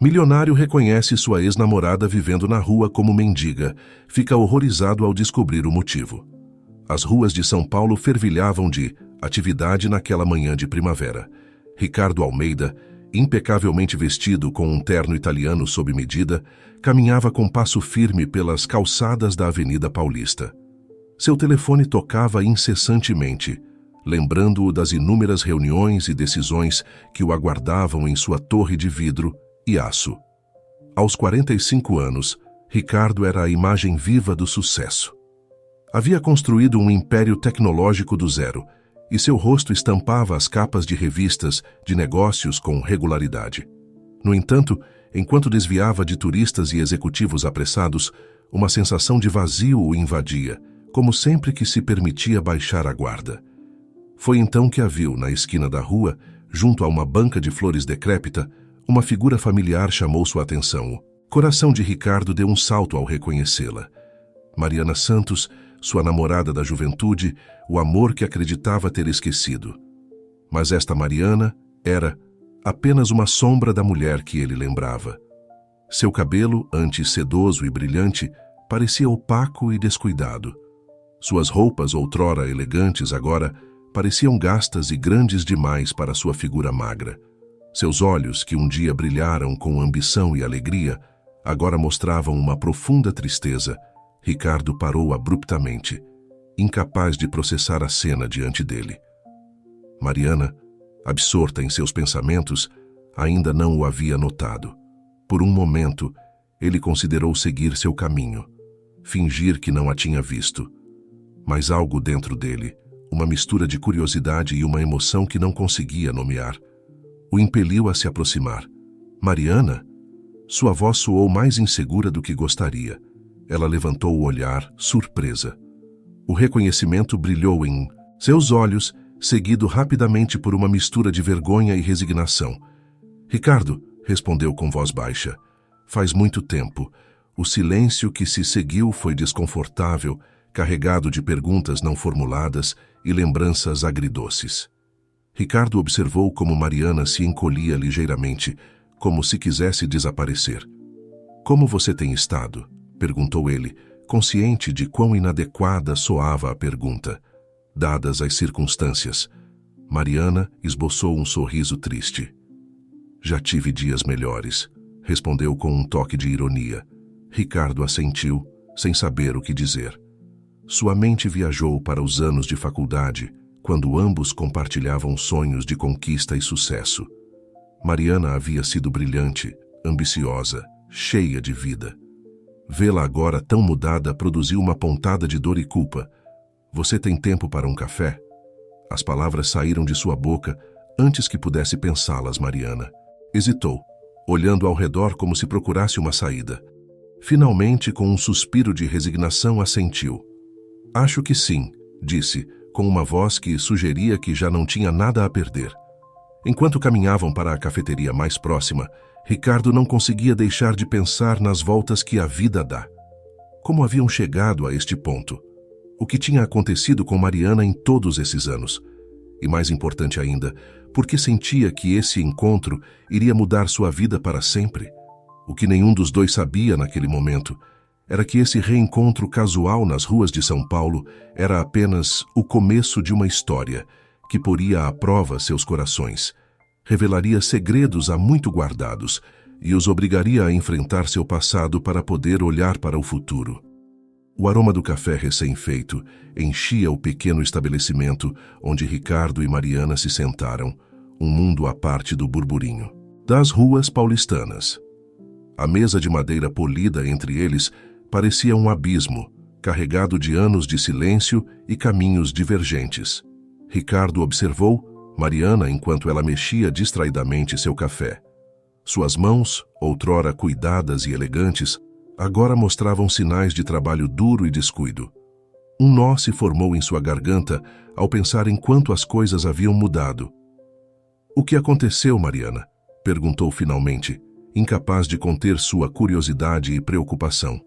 Milionário reconhece sua ex-namorada vivendo na rua como mendiga. Fica horrorizado ao descobrir o motivo. As ruas de São Paulo fervilhavam de atividade naquela manhã de primavera. Ricardo Almeida, impecavelmente vestido com um terno italiano sob medida, caminhava com passo firme pelas calçadas da Avenida Paulista. Seu telefone tocava incessantemente, lembrando-o das inúmeras reuniões e decisões que o aguardavam em sua torre de vidro e aço. Aos 45 anos, Ricardo era a imagem viva do sucesso. Havia construído um império tecnológico do zero, e seu rosto estampava as capas de revistas de negócios com regularidade. No entanto, enquanto desviava de turistas e executivos apressados, uma sensação de vazio o invadia, como sempre que se permitia baixar a guarda. Foi então que a viu na esquina da rua, junto a uma banca de flores decrépita. Uma figura familiar chamou sua atenção. O coração de Ricardo deu um salto ao reconhecê-la. Mariana Santos, sua namorada da juventude, o amor que acreditava ter esquecido. Mas esta Mariana era apenas uma sombra da mulher que ele lembrava. Seu cabelo, antes sedoso e brilhante, parecia opaco e descuidado. Suas roupas, outrora elegantes, agora pareciam gastas e grandes demais para sua figura magra. Seus olhos, que um dia brilharam com ambição e alegria, agora mostravam uma profunda tristeza. Ricardo parou abruptamente, incapaz de processar a cena diante dele. Mariana, absorta em seus pensamentos, ainda não o havia notado. Por um momento, ele considerou seguir seu caminho, fingir que não a tinha visto. Mas algo dentro dele, uma mistura de curiosidade e uma emoção que não conseguia nomear, o impeliu a se aproximar. Mariana? Sua voz soou mais insegura do que gostaria. Ela levantou o olhar, surpresa. O reconhecimento brilhou em seus olhos, seguido rapidamente por uma mistura de vergonha e resignação. Ricardo, respondeu com voz baixa. Faz muito tempo. O silêncio que se seguiu foi desconfortável, carregado de perguntas não formuladas e lembranças agridoces. Ricardo observou como Mariana se encolhia ligeiramente, como se quisesse desaparecer. Como você tem estado? Perguntou ele, consciente de quão inadequada soava a pergunta, dadas as circunstâncias. Mariana esboçou um sorriso triste. Já tive dias melhores, respondeu com um toque de ironia. Ricardo assentiu, sem saber o que dizer. Sua mente viajou para os anos de faculdade, quando ambos compartilhavam sonhos de conquista e sucesso. Mariana havia sido brilhante, ambiciosa, cheia de vida. Vê-la agora tão mudada produziu uma pontada de dor e culpa. Você tem tempo para um café? As palavras saíram de sua boca antes que pudesse pensá-las, Mariana. Hesitou, olhando ao redor como se procurasse uma saída. Finalmente, com um suspiro de resignação, assentiu. Acho que sim, disse, com uma voz que sugeria que já não tinha nada a perder. Enquanto caminhavam para a cafeteria mais próxima, Ricardo não conseguia deixar de pensar nas voltas que a vida dá. Como haviam chegado a este ponto? O que tinha acontecido com Mariana em todos esses anos? E mais importante ainda, por que sentia que esse encontro iria mudar sua vida para sempre? O que nenhum dos dois sabia naquele momento era que esse reencontro casual nas ruas de São Paulo era apenas o começo de uma história que poria à prova seus corações, revelaria segredos há muito guardados e os obrigaria a enfrentar seu passado para poder olhar para o futuro. O aroma do café recém-feito enchia o pequeno estabelecimento onde Ricardo e Mariana se sentaram, um mundo à parte do burburinho das ruas paulistanas. A mesa de madeira polida entre eles parecia um abismo, carregado de anos de silêncio e caminhos divergentes. Ricardo observou Mariana enquanto ela mexia distraidamente seu café. Suas mãos, outrora cuidadas e elegantes, agora mostravam sinais de trabalho duro e descuido. Um nó se formou em sua garganta ao pensar em quanto as coisas haviam mudado. O que aconteceu, Mariana? Perguntou finalmente, incapaz de conter sua curiosidade e preocupação.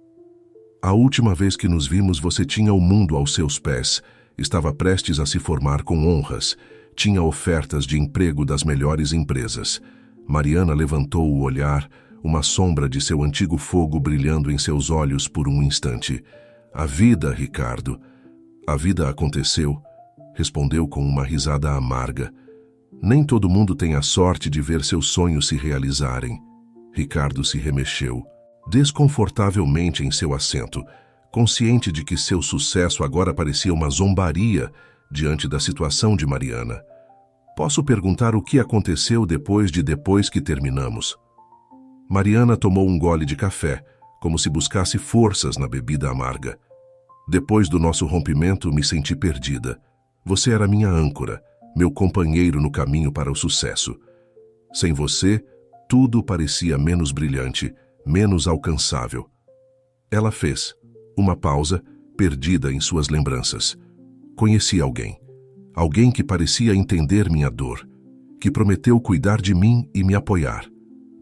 A última vez que nos vimos você tinha o mundo aos seus pés, estava prestes a se formar com honras, tinha ofertas de emprego das melhores empresas. Mariana levantou o olhar, uma sombra de seu antigo fogo brilhando em seus olhos por um instante. A vida, Ricardo. A vida aconteceu, respondeu com uma risada amarga. Nem todo mundo tem a sorte de ver seus sonhos se realizarem. Ricardo se remexeu, desconfortavelmente em seu assento, consciente de que seu sucesso agora parecia uma zombaria diante da situação de Mariana. Posso perguntar o que aconteceu depois que terminamos? Mariana tomou um gole de café, como se buscasse forças na bebida amarga. Depois do nosso rompimento, me senti perdida. Você era minha âncora, meu companheiro no caminho para o sucesso. Sem você, tudo parecia menos brilhante, menos alcançável. Ela fez uma pausa, perdida em suas lembranças. Conheci alguém. Alguém que parecia entender minha dor, que prometeu cuidar de mim e me apoiar.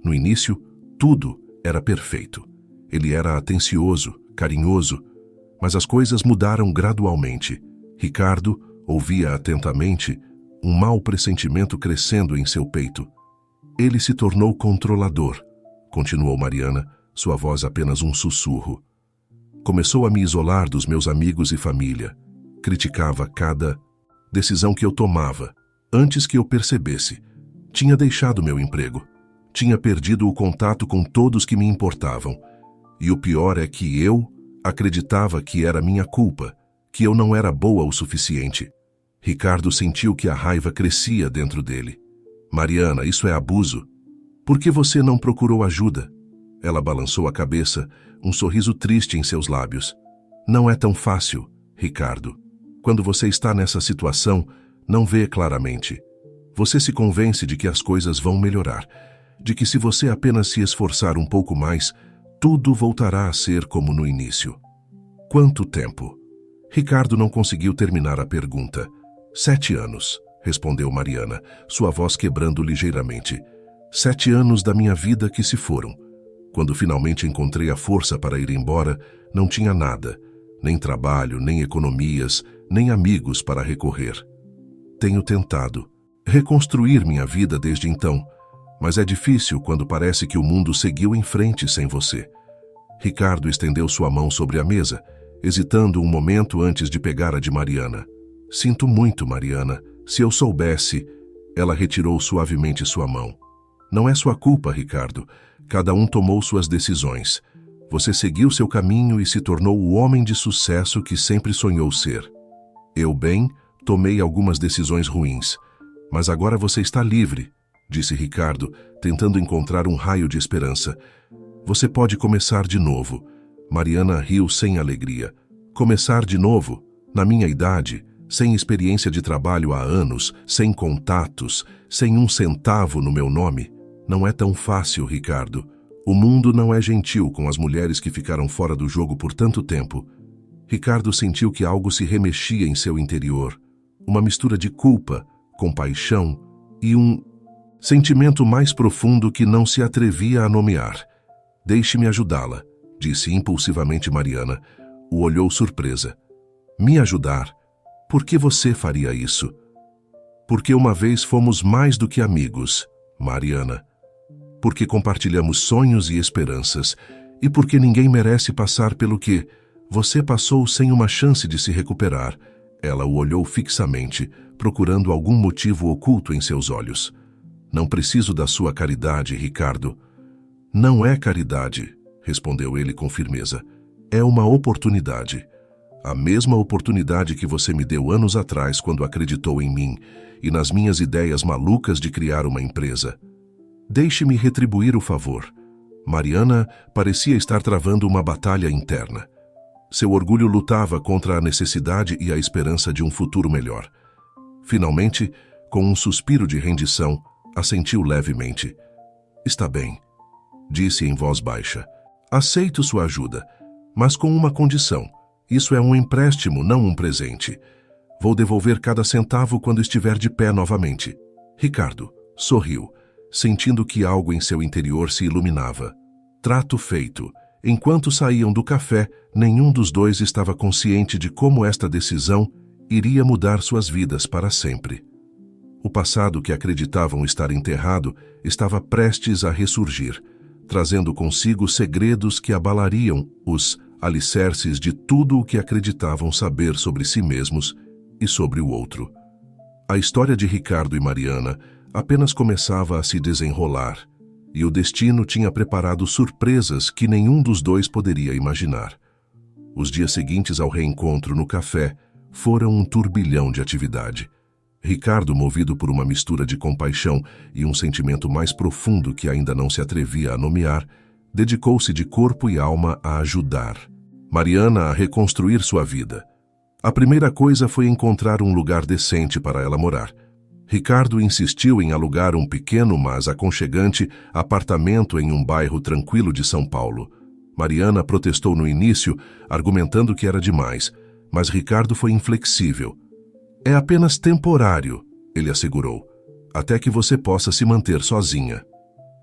No início, tudo era perfeito. Ele era atencioso, carinhoso, mas as coisas mudaram gradualmente. Ricardo ouvia atentamente, um mau pressentimento crescendo em seu peito. Ele se tornou controlador, continuou Mariana, sua voz apenas um sussurro. Começou a me isolar dos meus amigos e família. Criticava cada decisão que eu tomava. Antes que eu percebesse, tinha deixado meu emprego. Tinha perdido o contato com todos que me importavam. E o pior é que eu acreditava que era minha culpa, que eu não era boa o suficiente. Ricardo sentiu que a raiva crescia dentro dele. Mariana, isso é abuso. Por que você não procurou ajuda? Ela balançou a cabeça, um sorriso triste em seus lábios. Não é tão fácil, Ricardo. Quando você está nessa situação, não vê claramente. Você se convence de que as coisas vão melhorar, de que se você apenas se esforçar um pouco mais, tudo voltará a ser como no início. Quanto tempo? Ricardo não conseguiu terminar a pergunta. 7 anos, respondeu Mariana, sua voz quebrando ligeiramente. 7 anos da minha vida que se foram. Quando finalmente encontrei a força para ir embora, não tinha nada, nem trabalho, nem economias, nem amigos para recorrer. Tenho tentado reconstruir minha vida desde então, mas é difícil quando parece que o mundo seguiu em frente sem você. Ricardo estendeu sua mão sobre a mesa, hesitando um momento antes de pegar a de Mariana. Sinto muito, Mariana. Se eu soubesse... Ela retirou suavemente sua mão. Não é sua culpa, Ricardo. Cada um tomou suas decisões. Você seguiu seu caminho e se tornou o homem de sucesso que sempre sonhou ser. Eu, bem, tomei algumas decisões ruins. Mas agora você está livre, disse Ricardo, tentando encontrar um raio de esperança. Você pode começar de novo. Mariana riu sem alegria. Começar de novo? Na minha idade, sem experiência de trabalho há anos, sem contatos, sem um centavo no meu nome? Não é tão fácil, Ricardo. O mundo não é gentil com as mulheres que ficaram fora do jogo por tanto tempo. Ricardo sentiu que algo se remexia em seu interior. Uma mistura de culpa, compaixão e um sentimento mais profundo que não se atrevia a nomear. Deixe-me ajudá-la, disse impulsivamente Mariana. O olhou surpresa. Me ajudar? Por que você faria isso? Porque uma vez fomos mais do que amigos, Mariana. Porque compartilhamos sonhos e esperanças, e porque ninguém merece passar pelo que você passou sem uma chance de se recuperar. Ela o olhou fixamente, procurando algum motivo oculto em seus olhos. Não preciso da sua caridade, Ricardo. Não é caridade, respondeu ele com firmeza. É uma oportunidade. A mesma oportunidade que você me deu anos atrás quando acreditou em mim e nas minhas ideias malucas de criar uma empresa. Deixe-me retribuir o favor. Mariana parecia estar travando uma batalha interna. Seu orgulho lutava contra a necessidade e a esperança de um futuro melhor. Finalmente, com um suspiro de rendição, assentiu levemente. Está bem, disse em voz baixa. Aceito sua ajuda, mas com uma condição. Isso é um empréstimo, não um presente. Vou devolver cada centavo quando estiver de pé novamente. Ricardo sorriu, sentindo que algo em seu interior se iluminava. Trato feito. Enquanto saíam do café, nenhum dos dois estava consciente de como esta decisão iria mudar suas vidas para sempre. O passado que acreditavam estar enterrado estava prestes a ressurgir, trazendo consigo segredos que abalariam os alicerces de tudo o que acreditavam saber sobre si mesmos e sobre o outro. A história de Ricardo e Mariana apenas começava a se desenrolar, e o destino tinha preparado surpresas que nenhum dos dois poderia imaginar. Os dias seguintes ao reencontro no café foram um turbilhão de atividade. Ricardo, movido por uma mistura de compaixão e um sentimento mais profundo que ainda não se atrevia a nomear, dedicou-se de corpo e alma a ajudar Mariana a reconstruir sua vida. A primeira coisa foi encontrar um lugar decente para ela morar. Ricardo insistiu em alugar um pequeno, mas aconchegante, apartamento em um bairro tranquilo de São Paulo. Mariana protestou no início, argumentando que era demais, mas Ricardo foi inflexível. É apenas temporário, ele assegurou, até que você possa se manter sozinha.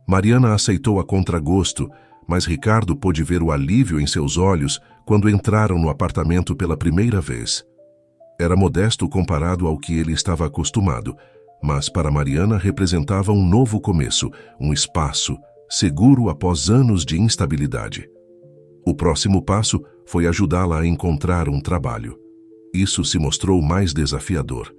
Mariana aceitou a contragosto, mas Ricardo pôde ver o alívio em seus olhos quando entraram no apartamento pela primeira vez. Era modesto comparado ao que ele estava acostumado, mas para Mariana representava um novo começo, um espaço seguro após anos de instabilidade. O próximo passo foi ajudá-la a encontrar um trabalho. Isso se mostrou mais desafiador.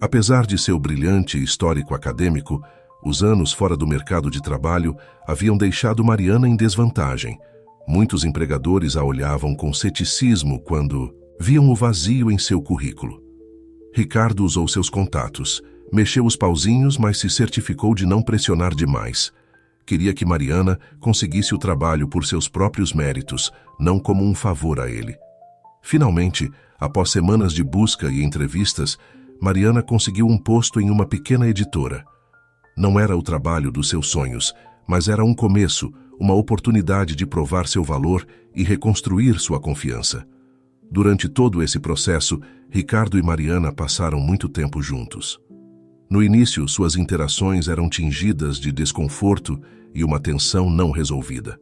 Apesar de seu brilhante histórico acadêmico, os anos fora do mercado de trabalho haviam deixado Mariana em desvantagem. Muitos empregadores a olhavam com ceticismo quando viam o vazio em seu currículo. Ricardo usou seus contatos, mexeu os pauzinhos, mas se certificou de não pressionar demais. Queria que Mariana conseguisse o trabalho por seus próprios méritos, não como um favor a ele. Finalmente, após semanas de busca e entrevistas, Mariana conseguiu um posto em uma pequena editora. Não era o trabalho dos seus sonhos, mas era um começo, uma oportunidade de provar seu valor e reconstruir sua confiança. Durante todo esse processo, Ricardo e Mariana passaram muito tempo juntos. No início, suas interações eram tingidas de desconforto e uma tensão não resolvida.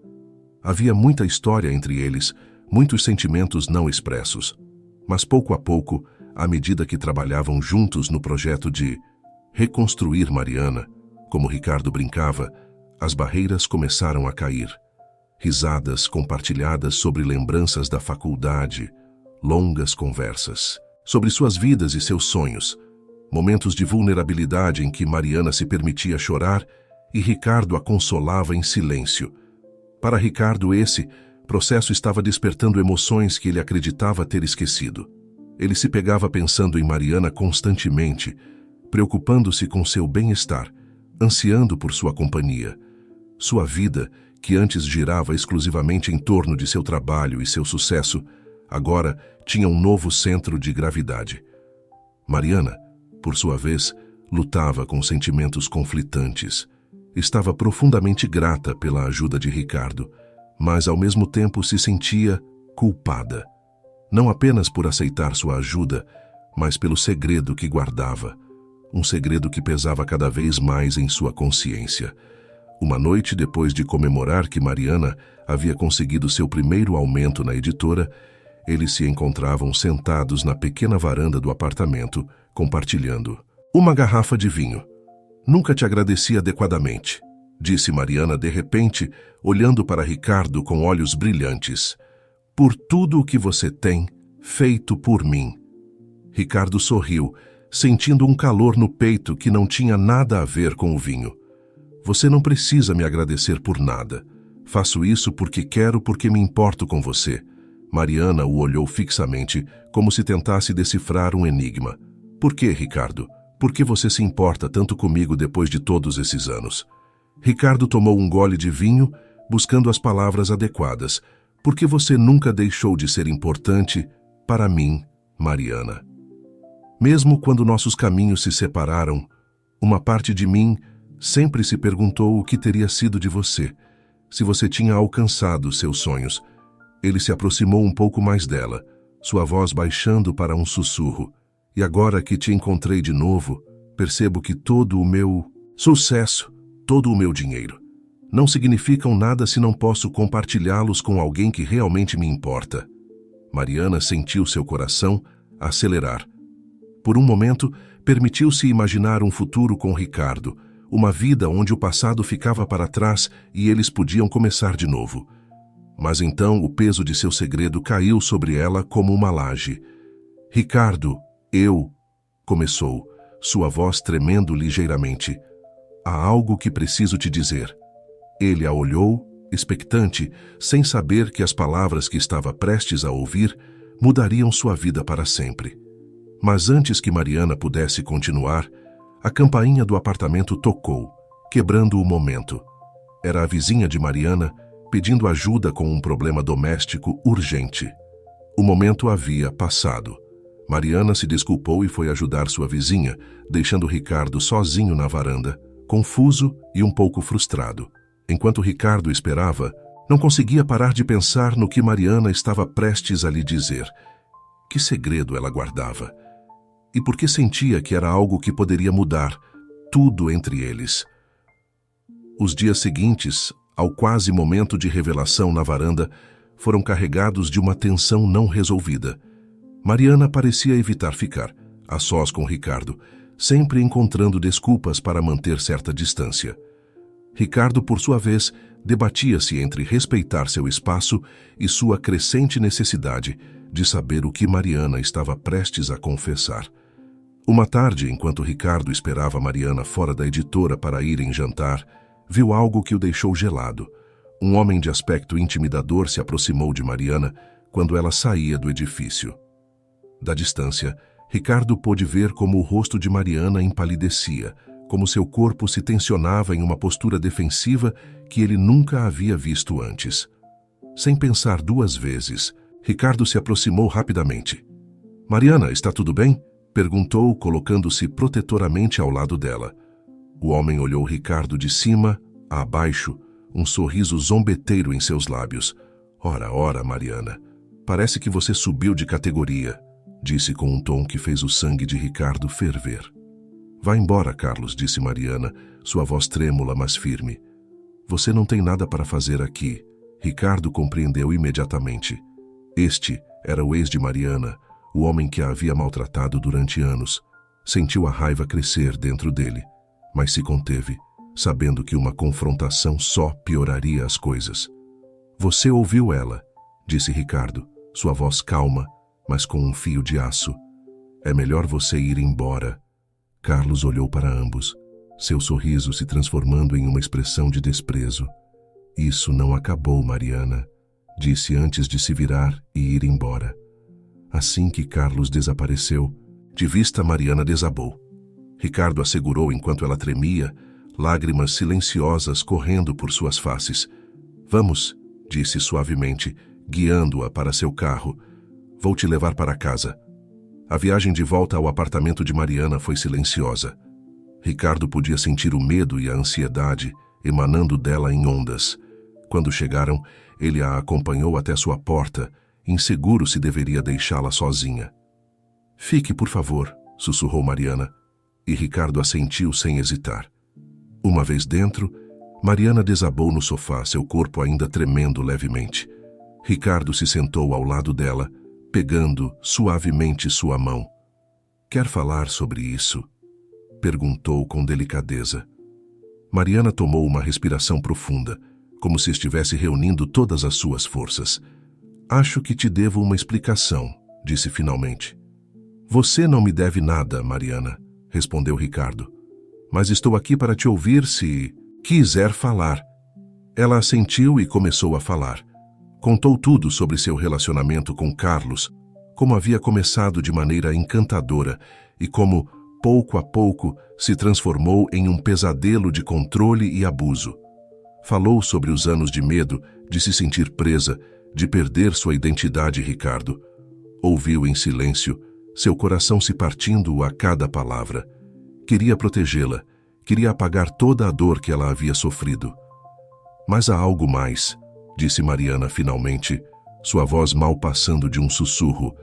Havia muita história entre eles, muitos sentimentos não expressos. Mas pouco a pouco, à medida que trabalhavam juntos no projeto de reconstruir Mariana, como Ricardo brincava, as barreiras começaram a cair. Risadas compartilhadas sobre lembranças da faculdade, longas conversas sobre suas vidas e seus sonhos, momentos de vulnerabilidade em que Mariana se permitia chorar e Ricardo a consolava em silêncio. Para Ricardo, esse processo estava despertando emoções que ele acreditava ter esquecido. Ele se pegava pensando em Mariana constantemente, preocupando-se com seu bem-estar, ansiando por sua companhia. Sua vida, que antes girava exclusivamente em torno de seu trabalho e seu sucesso, agora tinha um novo centro de gravidade. Mariana, por sua vez, lutava com sentimentos conflitantes. Estava profundamente grata pela ajuda de Ricardo, mas ao mesmo tempo se sentia culpada. Não apenas por aceitar sua ajuda, mas pelo segredo que guardava. Um segredo que pesava cada vez mais em sua consciência. Uma noite depois de comemorar que Mariana havia conseguido seu primeiro aumento na editora, eles se encontravam sentados na pequena varanda do apartamento, compartilhando uma garrafa de vinho. Nunca te agradeci adequadamente, disse Mariana de repente, olhando para Ricardo com olhos brilhantes. Por tudo o que você tem feito por mim. Ricardo sorriu, sentindo um calor no peito que não tinha nada a ver com o vinho. Você não precisa me agradecer por nada. Faço isso porque quero, porque me importo com você. Mariana o olhou fixamente, como se tentasse decifrar um enigma. Por que, Ricardo? Por que você se importa tanto comigo depois de todos esses anos? Ricardo tomou um gole de vinho, buscando as palavras adequadas. Porque você nunca deixou de ser importante para mim, Mariana. Mesmo quando nossos caminhos se separaram, uma parte de mim sempre se perguntou o que teria sido de você, se você tinha alcançado seus sonhos. Ele se aproximou um pouco mais dela, sua voz baixando para um sussurro. E agora que te encontrei de novo, percebo que todo o meu sucesso, todo o meu dinheiro, não significam nada se não posso compartilhá-los com alguém que realmente me importa. Mariana sentiu seu coração acelerar. Por um momento, permitiu-se imaginar um futuro com Ricardo, uma vida onde o passado ficava para trás e eles podiam começar de novo. Mas então o peso de seu segredo caiu sobre ela como uma laje. Ricardo, começou, sua voz tremendo ligeiramente. Há algo que preciso te dizer. Ele a olhou, expectante, sem saber que as palavras que estava prestes a ouvir mudariam sua vida para sempre. Mas antes que Mariana pudesse continuar, a campainha do apartamento tocou, quebrando o momento. Era a vizinha de Mariana pedindo ajuda com um problema doméstico urgente. O momento havia passado. Mariana se desculpou e foi ajudar sua vizinha, deixando Ricardo sozinho na varanda, confuso e um pouco frustrado. Enquanto Ricardo esperava, não conseguia parar de pensar no que Mariana estava prestes a lhe dizer. Que segredo ela guardava? E por que sentia que era algo que poderia mudar tudo entre eles? Os dias seguintes, ao quase momento de revelação na varanda, foram carregados de uma tensão não resolvida. Mariana parecia evitar ficar, a sós com Ricardo, sempre encontrando desculpas para manter certa distância. Ricardo, por sua vez, debatia-se entre respeitar seu espaço e sua crescente necessidade de saber o que Mariana estava prestes a confessar. Uma tarde, enquanto Ricardo esperava Mariana fora da editora para irem jantar, viu algo que o deixou gelado. Um homem de aspecto intimidador se aproximou de Mariana quando ela saía do edifício. Da distância, Ricardo pôde ver como o rosto de Mariana empalidecia, como seu corpo se tensionava em uma postura defensiva que ele nunca havia visto antes. Sem pensar duas vezes, Ricardo se aproximou rapidamente. "Mariana, está tudo bem?" perguntou, colocando-se protetoramente ao lado dela. O homem olhou Ricardo de cima a baixo, um sorriso zombeteiro em seus lábios. Ora, Mariana, parece que você subiu de categoria", disse com um tom que fez o sangue de Ricardo ferver. "Vá embora, Carlos", disse Mariana, sua voz trêmula, mas firme. "Você não tem nada para fazer aqui." Ricardo compreendeu imediatamente. Este era o ex de Mariana, o homem que a havia maltratado durante anos. Sentiu a raiva crescer dentro dele, mas se conteve, sabendo que uma confrontação só pioraria as coisas. "Você ouviu ela", disse Ricardo, sua voz calma, mas com um fio de aço. "É melhor você ir embora." Carlos olhou para ambos, seu sorriso se transformando em uma expressão de desprezo. "Isso não acabou, Mariana", disse antes de se virar e ir embora. Assim que Carlos desapareceu, de vista Mariana desabou. Ricardo a segurou enquanto ela tremia, lágrimas silenciosas correndo por suas faces. "Vamos", disse suavemente, guiando-a para seu carro. "Vou te levar para casa." A viagem de volta ao apartamento de Mariana foi silenciosa. Ricardo podia sentir o medo e a ansiedade emanando dela em ondas. Quando chegaram, ele a acompanhou até sua porta, inseguro se deveria deixá-la sozinha. "Fique, por favor", sussurrou Mariana, e Ricardo assentiu sem hesitar. Uma vez dentro, Mariana desabou no sofá, seu corpo ainda tremendo levemente. Ricardo se sentou ao lado dela, pegando suavemente sua mão. "Quer falar sobre isso?" perguntou com delicadeza. Mariana tomou uma respiração profunda, como se estivesse reunindo todas as suas forças. "Acho que te devo uma explicação", disse finalmente. "Você não me deve nada, Mariana", respondeu Ricardo. "Mas estou aqui para te ouvir se quiser falar." Ela assentiu e começou a falar. Contou tudo sobre seu relacionamento com Carlos, como havia começado de maneira encantadora e como, pouco a pouco, se transformou em um pesadelo de controle e abuso. Falou sobre os anos de medo, de se sentir presa, de perder sua identidade, Ricardo. Ouviu em silêncio, seu coração se partindo a cada palavra. Queria protegê-la, queria apagar toda a dor que ela havia sofrido. "Mas há algo mais", disse Mariana finalmente, sua voz mal passando de um sussurro.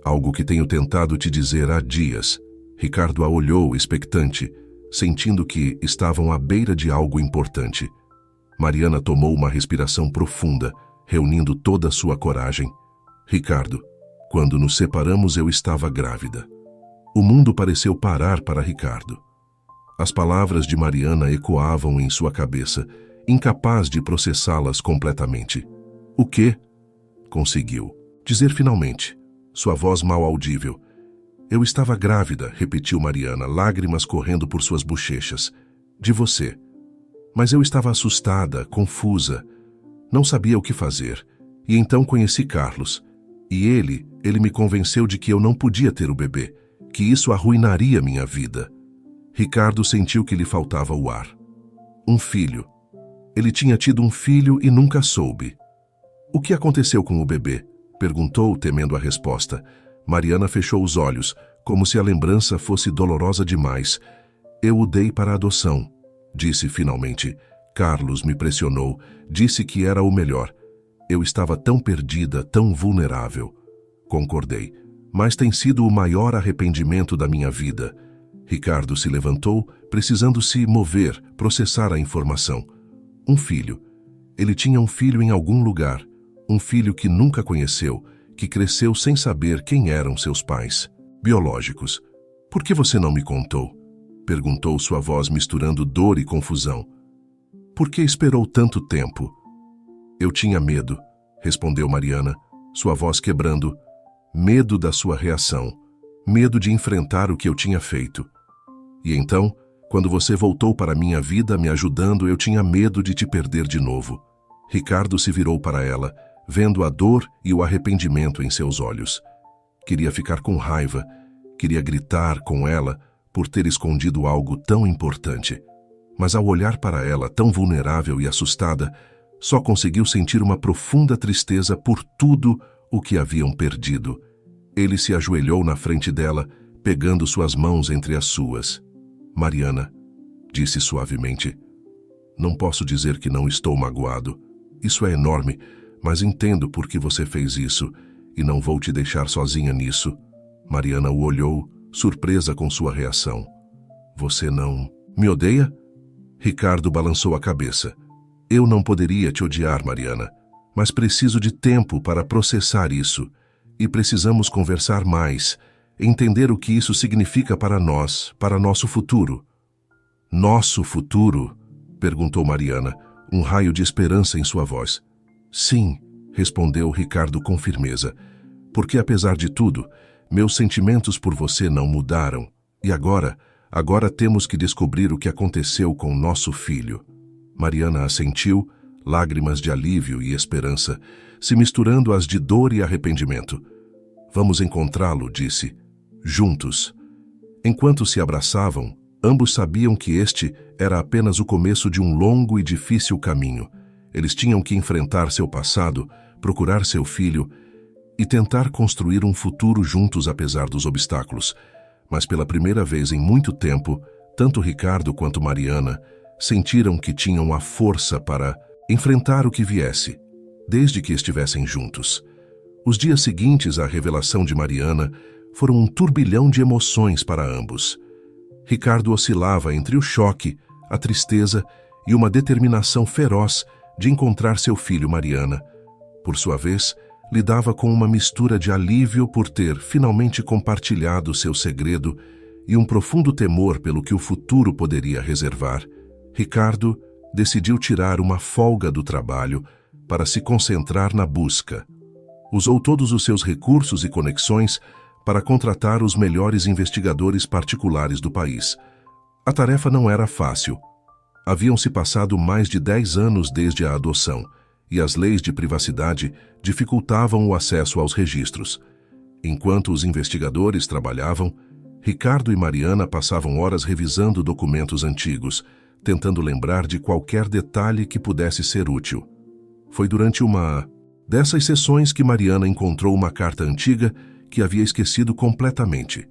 "Algo que tenho tentado te dizer há dias." Ricardo a olhou expectante, sentindo que estavam à beira de algo importante. Mariana tomou uma respiração profunda, reunindo toda a sua coragem. "Ricardo, quando nos separamos eu estava grávida." O mundo pareceu parar para Ricardo. As palavras de Mariana ecoavam em sua cabeça, incapaz de processá-las completamente. O quê? Conseguiu dizer finalmente, sua voz mal audível. Eu estava grávida, repetiu Mariana, lágrimas correndo por suas bochechas. De você. Mas eu estava assustada, confusa. Não sabia o que fazer. E então conheci Carlos. E ele me convenceu de que eu não podia ter o bebê, que isso arruinaria minha vida. Ricardo sentiu que lhe faltava o ar. Um filho. Ele tinha tido um filho e nunca soube. O que aconteceu com o bebê? Perguntou, temendo a resposta. Mariana fechou os olhos, como se a lembrança fosse dolorosa demais. Eu o dei para adoção, disse finalmente. Carlos me pressionou, disse que era o melhor. Eu estava tão perdida, tão vulnerável. Concordei, mas tem sido o maior arrependimento da minha vida. Ricardo se levantou, precisando se mover, processar a informação. Um filho. Ele tinha um filho em algum lugar. Um filho que nunca conheceu, que cresceu sem saber quem eram seus pais. Biológicos. Por que você não me contou? Perguntou sua voz misturando dor e confusão. Por que esperou tanto tempo? Eu tinha medo, respondeu Mariana, sua voz quebrando. Medo da sua reação. Medo de enfrentar o que eu tinha feito. E então, quando você voltou para minha vida me ajudando, eu tinha medo de te perder de novo. Ricardo se virou para ela, vendo a dor e o arrependimento em seus olhos. Queria ficar com raiva, queria gritar com ela por ter escondido algo tão importante. Mas ao olhar para ela, tão vulnerável e assustada, só conseguiu sentir uma profunda tristeza por tudo o que haviam perdido. Ele se ajoelhou na frente dela, pegando suas mãos entre as suas. Mariana, disse suavemente, não posso dizer que não estou magoado. Isso é enorme, mas entendo por que você fez isso e não vou te deixar sozinha nisso. Mariana o olhou, surpresa com sua reação. Você não me odeia? Ricardo balançou a cabeça. Eu não poderia te odiar, Mariana, mas preciso de tempo para processar isso. E precisamos conversar mais, entender o que isso significa para nós, para nosso futuro. Nosso futuro? Perguntou Mariana, um raio de esperança em sua voz. Sim, respondeu Ricardo com firmeza, porque apesar de tudo, meus sentimentos por você não mudaram. E agora temos que descobrir o que aconteceu com nosso filho. Mariana assentiu, lágrimas de alívio e esperança, se misturando às de dor e arrependimento. Vamos encontrá-lo, disse. Juntos. Enquanto se abraçavam, ambos sabiam que este era apenas o começo de um longo e difícil caminho. Eles tinham que enfrentar seu passado, procurar seu filho e tentar construir um futuro juntos apesar dos obstáculos. Mas pela primeira vez em muito tempo, tanto Ricardo quanto Mariana sentiram que tinham a força para enfrentar o que viesse, desde que estivessem juntos. Os dias seguintes à revelação de Mariana foram um turbilhão de emoções para ambos. Ricardo oscilava entre o choque, a tristeza e uma determinação feroz de encontrar seu filho Mariana. Por sua vez, lidava com uma mistura de alívio por ter finalmente compartilhado seu segredo e um profundo temor pelo que o futuro poderia reservar. Ricardo decidiu tirar uma folga do trabalho para se concentrar na busca. Usou todos os seus recursos e conexões para contratar os melhores investigadores particulares do país. A tarefa não era fácil. Haviam se passado mais de 10 anos desde a adoção, e as leis de privacidade dificultavam o acesso aos registros. Enquanto os investigadores trabalhavam, Ricardo e Mariana passavam horas revisando documentos antigos, tentando lembrar de qualquer detalhe que pudesse ser útil. Foi durante uma dessas sessões que Mariana encontrou uma carta antiga que havia esquecido completamente.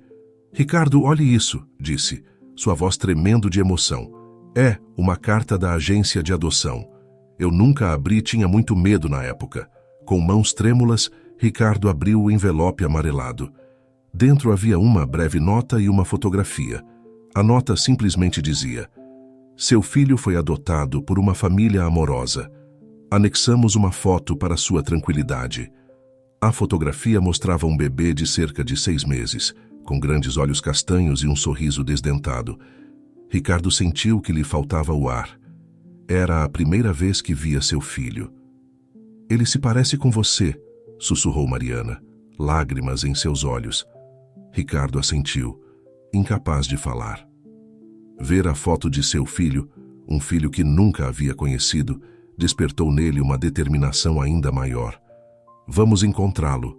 Ricardo, olhe isso, disse, sua voz tremendo de emoção. É uma carta da agência de adoção. Eu nunca a abri, tinha muito medo na época. Com mãos trêmulas, Ricardo abriu o envelope amarelado. Dentro havia uma breve nota e uma fotografia. A nota simplesmente dizia: seu filho foi adotado por uma família amorosa. Anexamos uma foto para sua tranquilidade. A fotografia mostrava um bebê de cerca de 6 meses, com grandes olhos castanhos e um sorriso desdentado. Ricardo sentiu que lhe faltava o ar. Era a primeira vez que via seu filho. Ele se parece com você, sussurrou Mariana, lágrimas em seus olhos. Ricardo assentiu, incapaz de falar. Ver a foto de seu filho, um filho que nunca havia conhecido, despertou nele uma determinação ainda maior. Vamos encontrá-lo,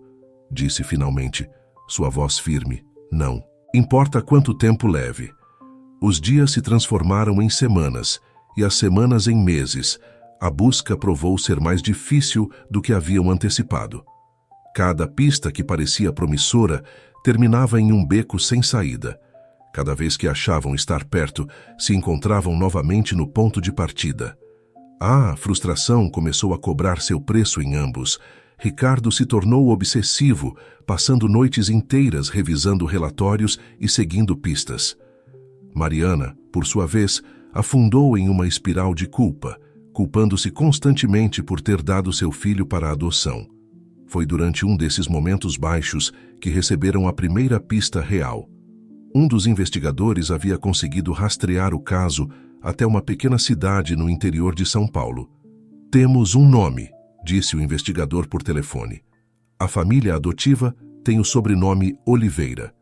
disse finalmente, sua voz firme. Não importa quanto tempo leve. Os dias se transformaram em semanas e as semanas em meses. A busca provou ser mais difícil do que haviam antecipado. Cada pista que parecia promissora terminava em um beco sem saída. Cada vez que achavam estar perto, se encontravam novamente no ponto de partida. A frustração começou a cobrar seu preço em ambos. Ricardo se tornou obsessivo, passando noites inteiras revisando relatórios e seguindo pistas. Mariana, por sua vez, afundou em uma espiral de culpa, culpando-se constantemente por ter dado seu filho para a adoção. Foi durante um desses momentos baixos que receberam a primeira pista real. Um dos investigadores havia conseguido rastrear o caso até uma pequena cidade no interior de São Paulo. Temos um nome, disse o investigador por telefone. A família adotiva tem o sobrenome Oliveira.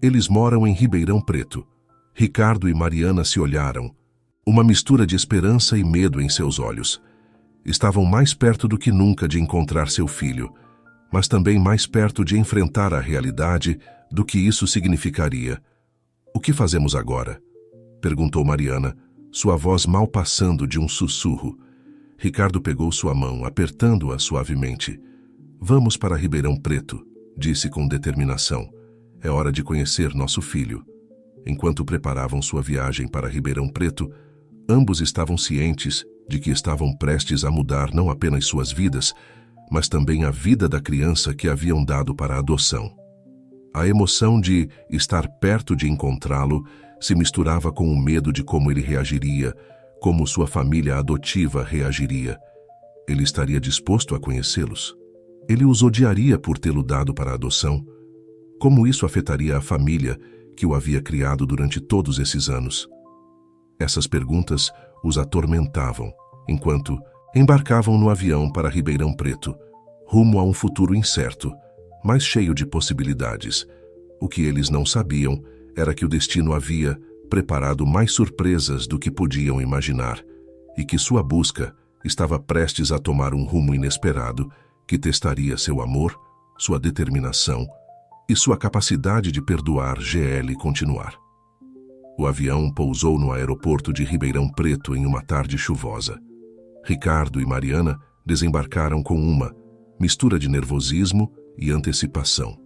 Eles moram em Ribeirão Preto. Ricardo e Mariana se olharam. Uma mistura de esperança e medo em seus olhos. Estavam mais perto do que nunca de encontrar seu filho, mas também mais perto de enfrentar a realidade do que isso significaria. O que fazemos agora? Perguntou Mariana, sua voz mal passando de um sussurro. Ricardo pegou sua mão, apertando-a suavemente. Vamos para Ribeirão Preto, disse com determinação. É hora de conhecer nosso filho. Enquanto preparavam sua viagem para Ribeirão Preto, ambos estavam cientes de que estavam prestes a mudar não apenas suas vidas, mas também a vida da criança que haviam dado para a adoção. A emoção de estar perto de encontrá-lo se misturava com o medo de como ele reagiria, como sua família adotiva reagiria. Ele estaria disposto a conhecê-los? Ele os odiaria por tê-lo dado para a adoção? Como isso afetaria a família que o havia criado durante todos esses anos? Essas perguntas os atormentavam, enquanto embarcavam no avião para Ribeirão Preto, rumo a um futuro incerto, mas cheio de possibilidades. O que eles não sabiam era que o destino havia preparado mais surpresas do que podiam imaginar, e que sua busca estava prestes a tomar um rumo inesperado que testaria seu amor, sua determinação e sua capacidade de perdoar GL e continuar. O avião pousou no aeroporto de Ribeirão Preto em uma tarde chuvosa. Ricardo e Mariana desembarcaram com uma mistura de nervosismo e antecipação.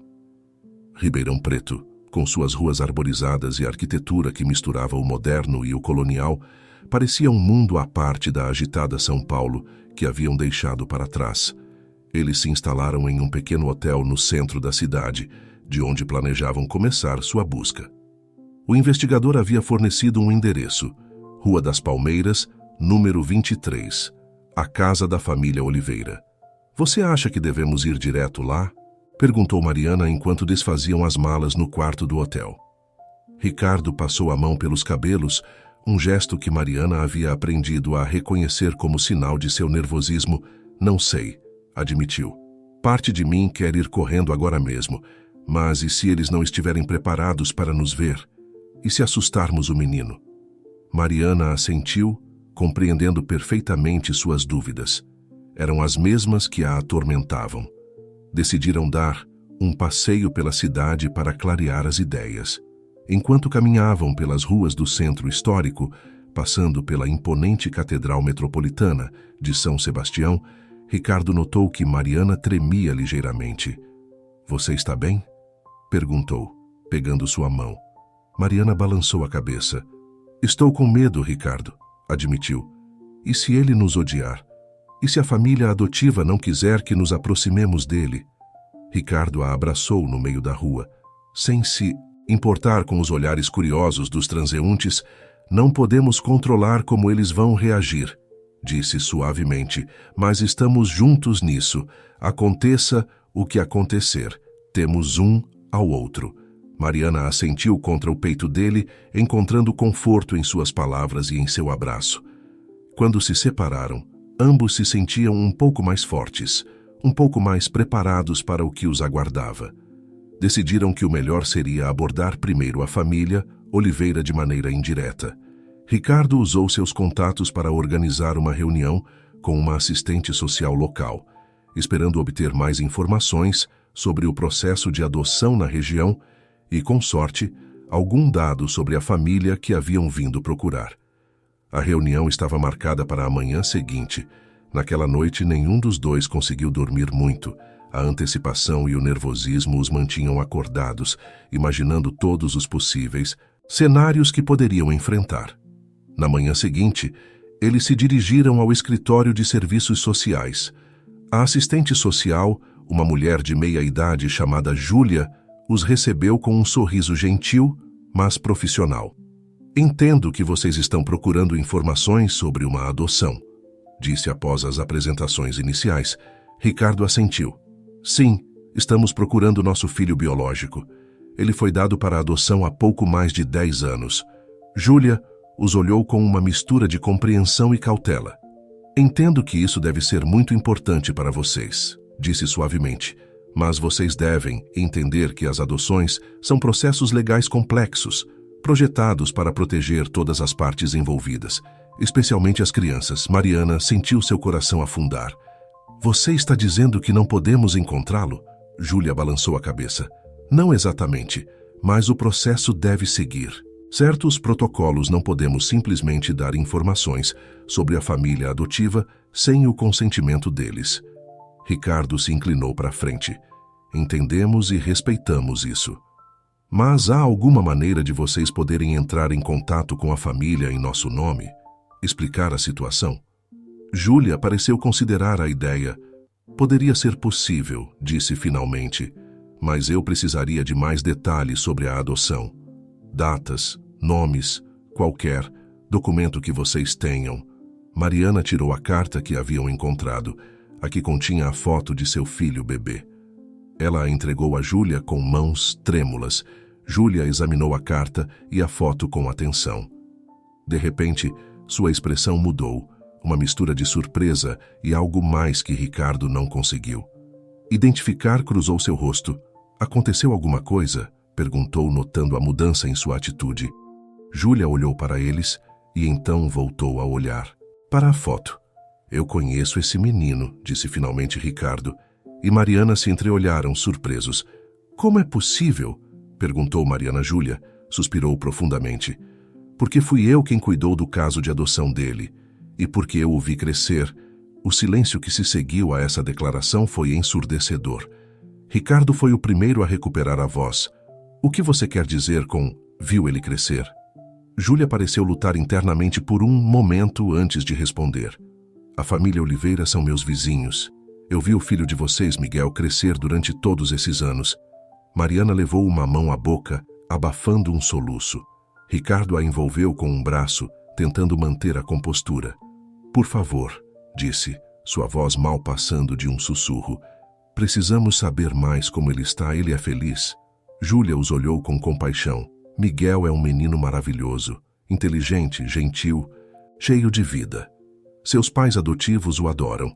Ribeirão Preto, com suas ruas arborizadas e arquitetura que misturava o moderno e o colonial, parecia um mundo à parte da agitada São Paulo que haviam deixado para trás. Eles se instalaram em um pequeno hotel no centro da cidade, de onde planejavam começar sua busca. O investigador havia fornecido um endereço: Rua das Palmeiras, número 23, a casa da família Oliveira. Você acha que devemos ir direto lá? Perguntou Mariana enquanto desfaziam as malas no quarto do hotel. Ricardo passou a mão pelos cabelos, um gesto que Mariana havia aprendido a reconhecer como sinal de seu nervosismo. Não sei, admitiu. Parte de mim quer ir correndo agora mesmo, mas e se eles não estiverem preparados para nos ver? E se assustarmos o menino? Mariana assentiu, compreendendo perfeitamente suas dúvidas. Eram as mesmas que a atormentavam. Decidiram dar um passeio pela cidade para clarear as ideias. Enquanto caminhavam pelas ruas do centro histórico, passando pela imponente Catedral Metropolitana de São Sebastião, Ricardo notou que Mariana tremia ligeiramente. Você está bem? Perguntou, pegando sua mão. Mariana balançou a cabeça. Estou com medo, Ricardo, admitiu. E se ele nos odiar? E se a família adotiva não quiser que nos aproximemos dele? Ricardo a abraçou no meio da rua. Sem se importar com os olhares curiosos dos transeuntes, não podemos controlar como eles vão reagir, disse suavemente, mas estamos juntos nisso. Aconteça o que acontecer, temos um ao outro. Mariana assentiu contra o peito dele, encontrando conforto em suas palavras e em seu abraço. Quando se separaram, ambos se sentiam um pouco mais fortes, um pouco mais preparados para o que os aguardava. Decidiram que o melhor seria abordar primeiro a família, Oliveira de maneira indireta. Ricardo usou seus contatos para organizar uma reunião com uma assistente social local, esperando obter mais informações sobre o processo de adoção na região e, com sorte, algum dado sobre a família que haviam vindo procurar. A reunião estava marcada para a manhã seguinte. Naquela noite, nenhum dos dois conseguiu dormir muito. A antecipação e o nervosismo os mantinham acordados, imaginando todos os possíveis cenários que poderiam enfrentar. Na manhã seguinte, eles se dirigiram ao escritório de serviços sociais. A assistente social, uma mulher de meia-idade chamada Júlia, os recebeu com um sorriso gentil, mas profissional. "Entendo que vocês estão procurando informações sobre uma adoção", disse após as apresentações iniciais. Ricardo assentiu. "Sim, estamos procurando nosso filho biológico. Ele foi dado para adoção há pouco mais de 10 anos. Júlia os olhou com uma mistura de compreensão e cautela. "Entendo que isso deve ser muito importante para vocês", disse suavemente. "Mas vocês devem entender que as adoções são processos legais complexos, projetados para proteger todas as partes envolvidas, especialmente as crianças." Mariana sentiu seu coração afundar. "Você está dizendo que não podemos encontrá-lo?" Júlia balançou a cabeça. "Não exatamente, mas o processo deve seguir. Certos protocolos não podemos simplesmente dar informações sobre a família adotiva sem o consentimento deles." Ricardo se inclinou para a frente. "Entendemos e respeitamos isso. Mas há alguma maneira de vocês poderem entrar em contato com a família em nosso nome? Explicar a situação?" Júlia pareceu considerar a ideia. "Poderia ser possível", disse finalmente, "mas eu precisaria de mais detalhes sobre a adoção. Datas, nomes, qualquer documento que vocês tenham." Mariana tirou a carta que haviam encontrado, a que continha a foto de seu filho bebê. Ela a entregou a Júlia com mãos trêmulas. Júlia examinou a carta e a foto com atenção. De repente, sua expressão mudou, uma mistura de surpresa e algo mais que Ricardo não conseguiu identificar. Cruzou seu rosto. "Aconteceu alguma coisa?" perguntou, notando a mudança em sua atitude. Júlia olhou para eles e então voltou a olhar para a foto. "Eu conheço esse menino", disse finalmente Ricardo, e Mariana se entreolharam surpresos. "Como é possível?" perguntou Mariana. Júlia suspirou profundamente. "Porque fui eu quem cuidou do caso de adoção dele, e porque eu o vi crescer." O silêncio que se seguiu a essa declaração foi ensurdecedor. Ricardo foi o primeiro a recuperar a voz. "O que você quer dizer com 'viu ele crescer'?" Júlia pareceu lutar internamente por um momento antes de responder. "A família Oliveira são meus vizinhos. Eu vi o filho de vocês, Miguel, crescer durante todos esses anos." Mariana levou uma mão à boca, abafando um soluço. Ricardo a envolveu com um braço, tentando manter a compostura. "Por favor", disse, sua voz mal passando de um sussurro. "Precisamos saber mais como ele está. Ele é feliz?" Júlia os olhou com compaixão. "Miguel é um menino maravilhoso, inteligente, gentil, cheio de vida. Seus pais adotivos o adoram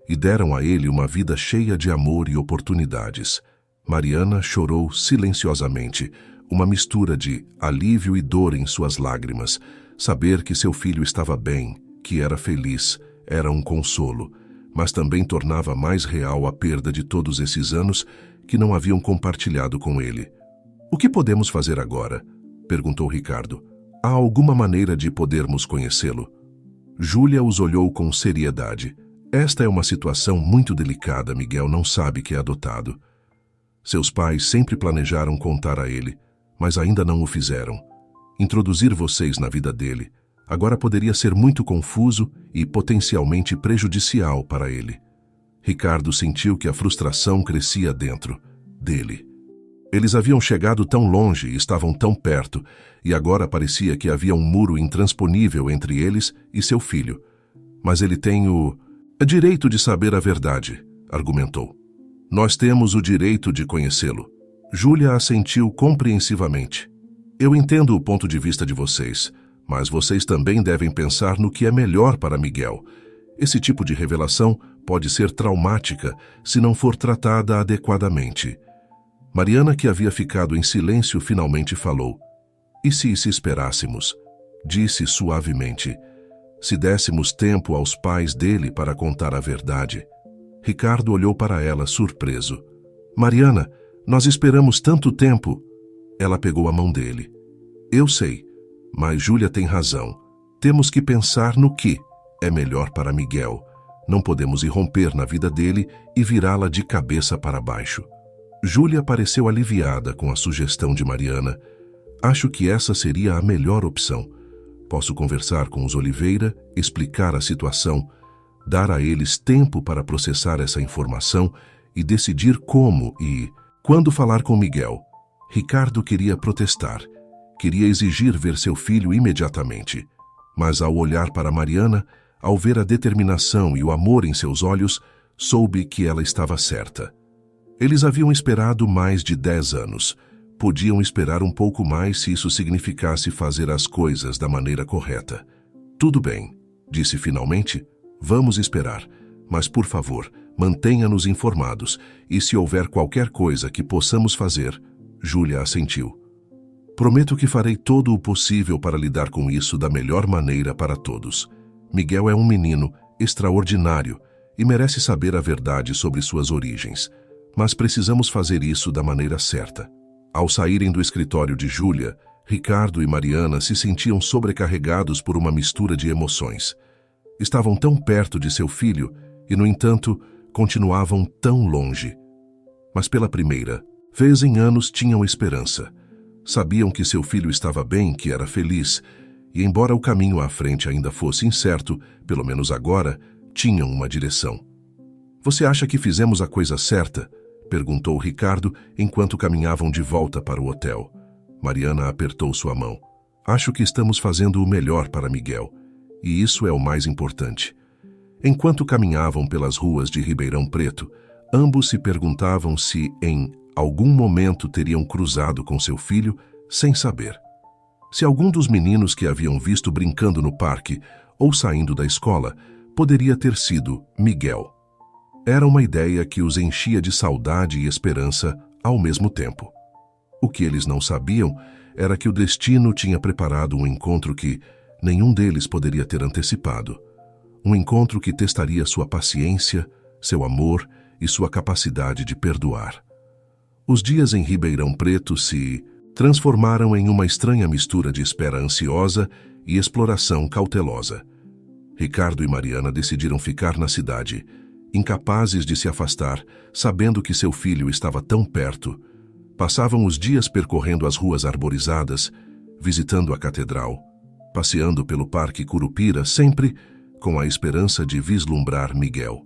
e deram a ele uma vida cheia de amor e oportunidades." Mariana chorou silenciosamente, uma mistura de alívio e dor em suas lágrimas. Saber que seu filho estava bem, que era feliz, era um consolo, mas também tornava mais real a perda de todos esses anos que não haviam compartilhado com ele. "O que podemos fazer agora?" perguntou Ricardo. "Há alguma maneira de podermos conhecê-lo?" Júlia os olhou com seriedade. "Esta é uma situação muito delicada. Miguel não sabe que é adotado. Seus pais sempre planejaram contar a ele, mas ainda não o fizeram. Introduzir vocês na vida dele agora poderia ser muito confuso e potencialmente prejudicial para ele." Ricardo sentiu que a frustração crescia dentro dele. Eles haviam chegado tão longe e estavam tão perto, e agora parecia que havia um muro intransponível entre eles e seu filho. "Mas ele tem o direito de saber a verdade", argumentou. "Nós temos o direito de conhecê-lo." Júlia assentiu compreensivamente. Eu entendo o ponto de vista de vocês, mas vocês também devem pensar no que é melhor para Miguel. Esse tipo de revelação pode ser traumática se não for tratada adequadamente. Mariana, que havia ficado em silêncio, finalmente falou. E se esperássemos? Disse suavemente. Se dessemos tempo aos pais dele para contar a verdade. Ricardo olhou para ela, surpreso. Mariana, nós esperamos tanto tempo. Ela pegou a mão dele. Eu sei, mas Júlia tem razão. Temos que pensar no que é melhor para Miguel. Não podemos irromper na vida dele e virá-la de cabeça para baixo. Júlia pareceu aliviada com a sugestão de Mariana. Acho que essa seria a melhor opção. Posso conversar com os Oliveira, explicar a situação, dar a eles tempo para processar essa informação e decidir como e quando falar com Miguel. Ricardo queria protestar. Queria exigir ver seu filho imediatamente. Mas ao olhar para Mariana, ao ver a determinação e o amor em seus olhos, soube que ela estava certa. Eles haviam esperado mais de 10 anos. Podiam esperar um pouco mais se isso significasse fazer as coisas da maneira correta. Tudo bem, disse finalmente. Vamos esperar. Mas, por favor, mantenha-nos informados. E se houver qualquer coisa que possamos fazer, Júlia assentiu. Prometo que farei todo o possível para lidar com isso da melhor maneira para todos. Miguel é um menino extraordinário e merece saber a verdade sobre suas origens. Mas precisamos fazer isso da maneira certa. Ao saírem do escritório de Júlia, Ricardo e Mariana se sentiam sobrecarregados por uma mistura de emoções. Estavam tão perto de seu filho e, no entanto, continuavam tão longe. Mas pela primeira vez em anos tinham esperança. Sabiam que seu filho estava bem, que era feliz, e embora o caminho à frente ainda fosse incerto, pelo menos agora, tinham uma direção. Você acha que fizemos a coisa certa? Perguntou Ricardo enquanto caminhavam de volta para o hotel. Mariana apertou sua mão. Acho que estamos fazendo o melhor para Miguel, e isso é o mais importante. Enquanto caminhavam pelas ruas de Ribeirão Preto, ambos se perguntavam se, em algum momento, teriam cruzado com seu filho sem saber. Se algum dos meninos que haviam visto brincando no parque ou saindo da escola poderia ter sido Miguel. Era uma ideia que os enchia de saudade e esperança ao mesmo tempo. O que eles não sabiam era que o destino tinha preparado um encontro que nenhum deles poderia ter antecipado. Um encontro que testaria sua paciência, seu amor e sua capacidade de perdoar. Os dias em Ribeirão Preto se transformaram em uma estranha mistura de espera ansiosa e exploração cautelosa. Ricardo e Mariana decidiram ficar na cidade, incapazes de se afastar, sabendo que seu filho estava tão perto. Passavam os dias percorrendo as ruas arborizadas, visitando a catedral, passeando pelo Parque Curupira, sempre com a esperança de vislumbrar Miguel,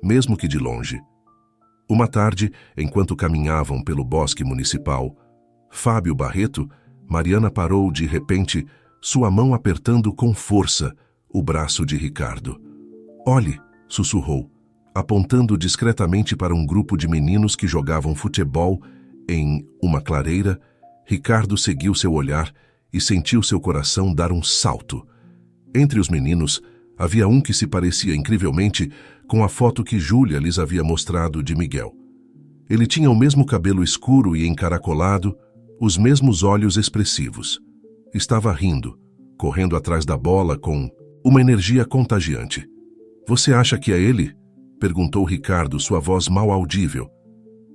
mesmo que de longe. Uma tarde, enquanto caminhavam pelo bosque municipal, Fábio Barreto, Mariana parou de repente, sua mão apertando com força o braço de Ricardo. Olhe, sussurrou, apontando discretamente para um grupo de meninos que jogavam futebol em uma clareira. Ricardo seguiu seu olhar e sentiu seu coração dar um salto. Entre os meninos, havia um que se parecia incrivelmente com a foto que Júlia lhes havia mostrado de Miguel. Ele tinha o mesmo cabelo escuro e encaracolado, os mesmos olhos expressivos. Estava rindo, correndo atrás da bola com uma energia contagiante. Você acha que é ele? Perguntou Ricardo, sua voz mal audível.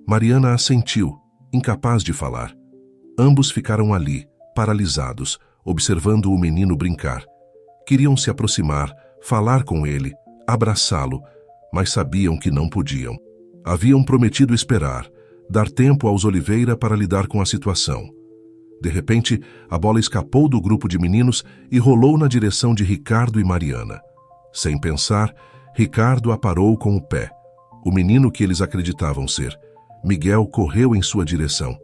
Mariana assentiu, incapaz de falar. Ambos ficaram ali, paralisados, observando o menino brincar. Queriam se aproximar, falar com ele, abraçá-lo, mas sabiam que não podiam. Haviam prometido esperar, dar tempo aos Oliveira para lidar com a situação. De repente, a bola escapou do grupo de meninos e rolou na direção de Ricardo e Mariana. Sem pensar, Ricardo a parou com o pé. O menino que eles acreditavam ser Miguel correu em sua direção.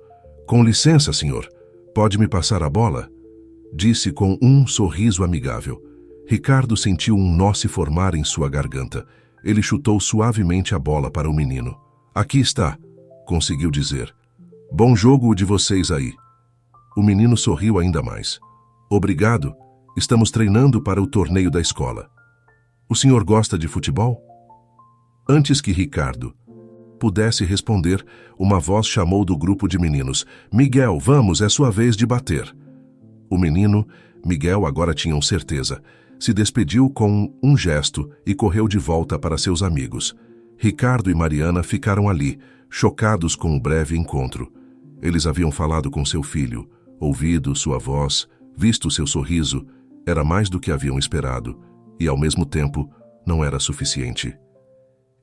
Com licença, senhor. Pode me passar a bola? Disse com um sorriso amigável. Ricardo sentiu um nó se formar em sua garganta. Ele chutou suavemente a bola para o menino. Aqui está, conseguiu dizer. Bom jogo de vocês aí. O menino sorriu ainda mais. Obrigado. Estamos treinando para o torneio da escola. O senhor gosta de futebol? Antes que Ricardo pudesse responder, uma voz chamou do grupo de meninos. Miguel, vamos, é sua vez de bater. O menino, Miguel, agora tinham certeza, se despediu com um gesto e correu de volta para seus amigos. Ricardo e Mariana ficaram ali, chocados com o breve encontro. Eles haviam falado com seu filho, ouvido sua voz, visto seu sorriso. Era mais do que haviam esperado, e ao mesmo tempo não era suficiente.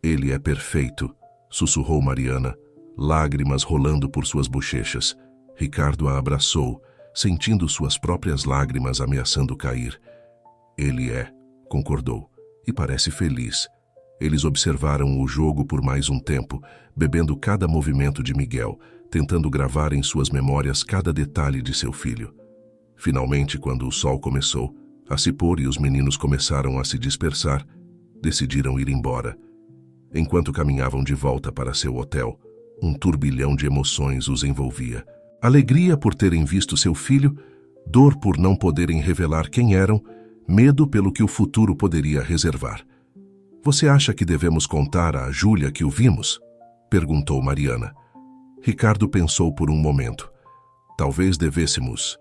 Ele é perfeito, sussurrou Mariana, lágrimas rolando por suas bochechas. Ricardo a abraçou, sentindo suas próprias lágrimas ameaçando cair. Ele é, concordou, e parece feliz. Eles observaram o jogo por mais um tempo, bebendo cada movimento de Miguel, tentando gravar em suas memórias cada detalhe de seu filho. Finalmente, quando o sol começou a se pôr e os meninos começaram a se dispersar, decidiram ir embora. Enquanto caminhavam de volta para seu hotel, um turbilhão de emoções os envolvia. Alegria por terem visto seu filho, dor por não poderem revelar quem eram, medo pelo que o futuro poderia reservar. Você acha que devemos contar a Júlia que o vimos? Perguntou Mariana. Ricardo pensou por um momento. Talvez devêssemos.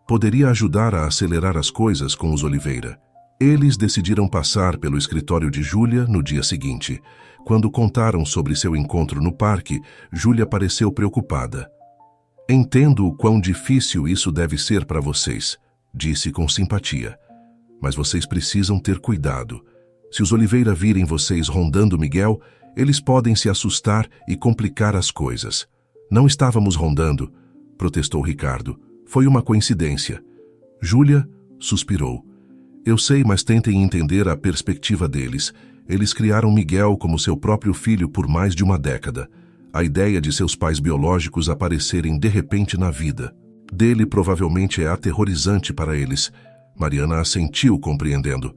Poderia ajudar a acelerar as coisas com os Oliveira. Eles decidiram passar pelo escritório de Júlia no dia seguinte. Quando contaram sobre seu encontro no parque, Júlia pareceu preocupada. Entendo o quão difícil isso deve ser para vocês, disse com simpatia. Mas vocês precisam ter cuidado. Se os Oliveira virem vocês rondando Miguel, eles podem se assustar e complicar as coisas. Não estávamos rondando, protestou Ricardo. Foi uma coincidência. Júlia suspirou. Eu sei, mas tentem entender a perspectiva deles. Eles criaram Miguel como seu próprio filho por mais de uma década. A ideia de seus pais biológicos aparecerem de repente na vida dele provavelmente é aterrorizante para eles. Mariana assentiu, compreendendo.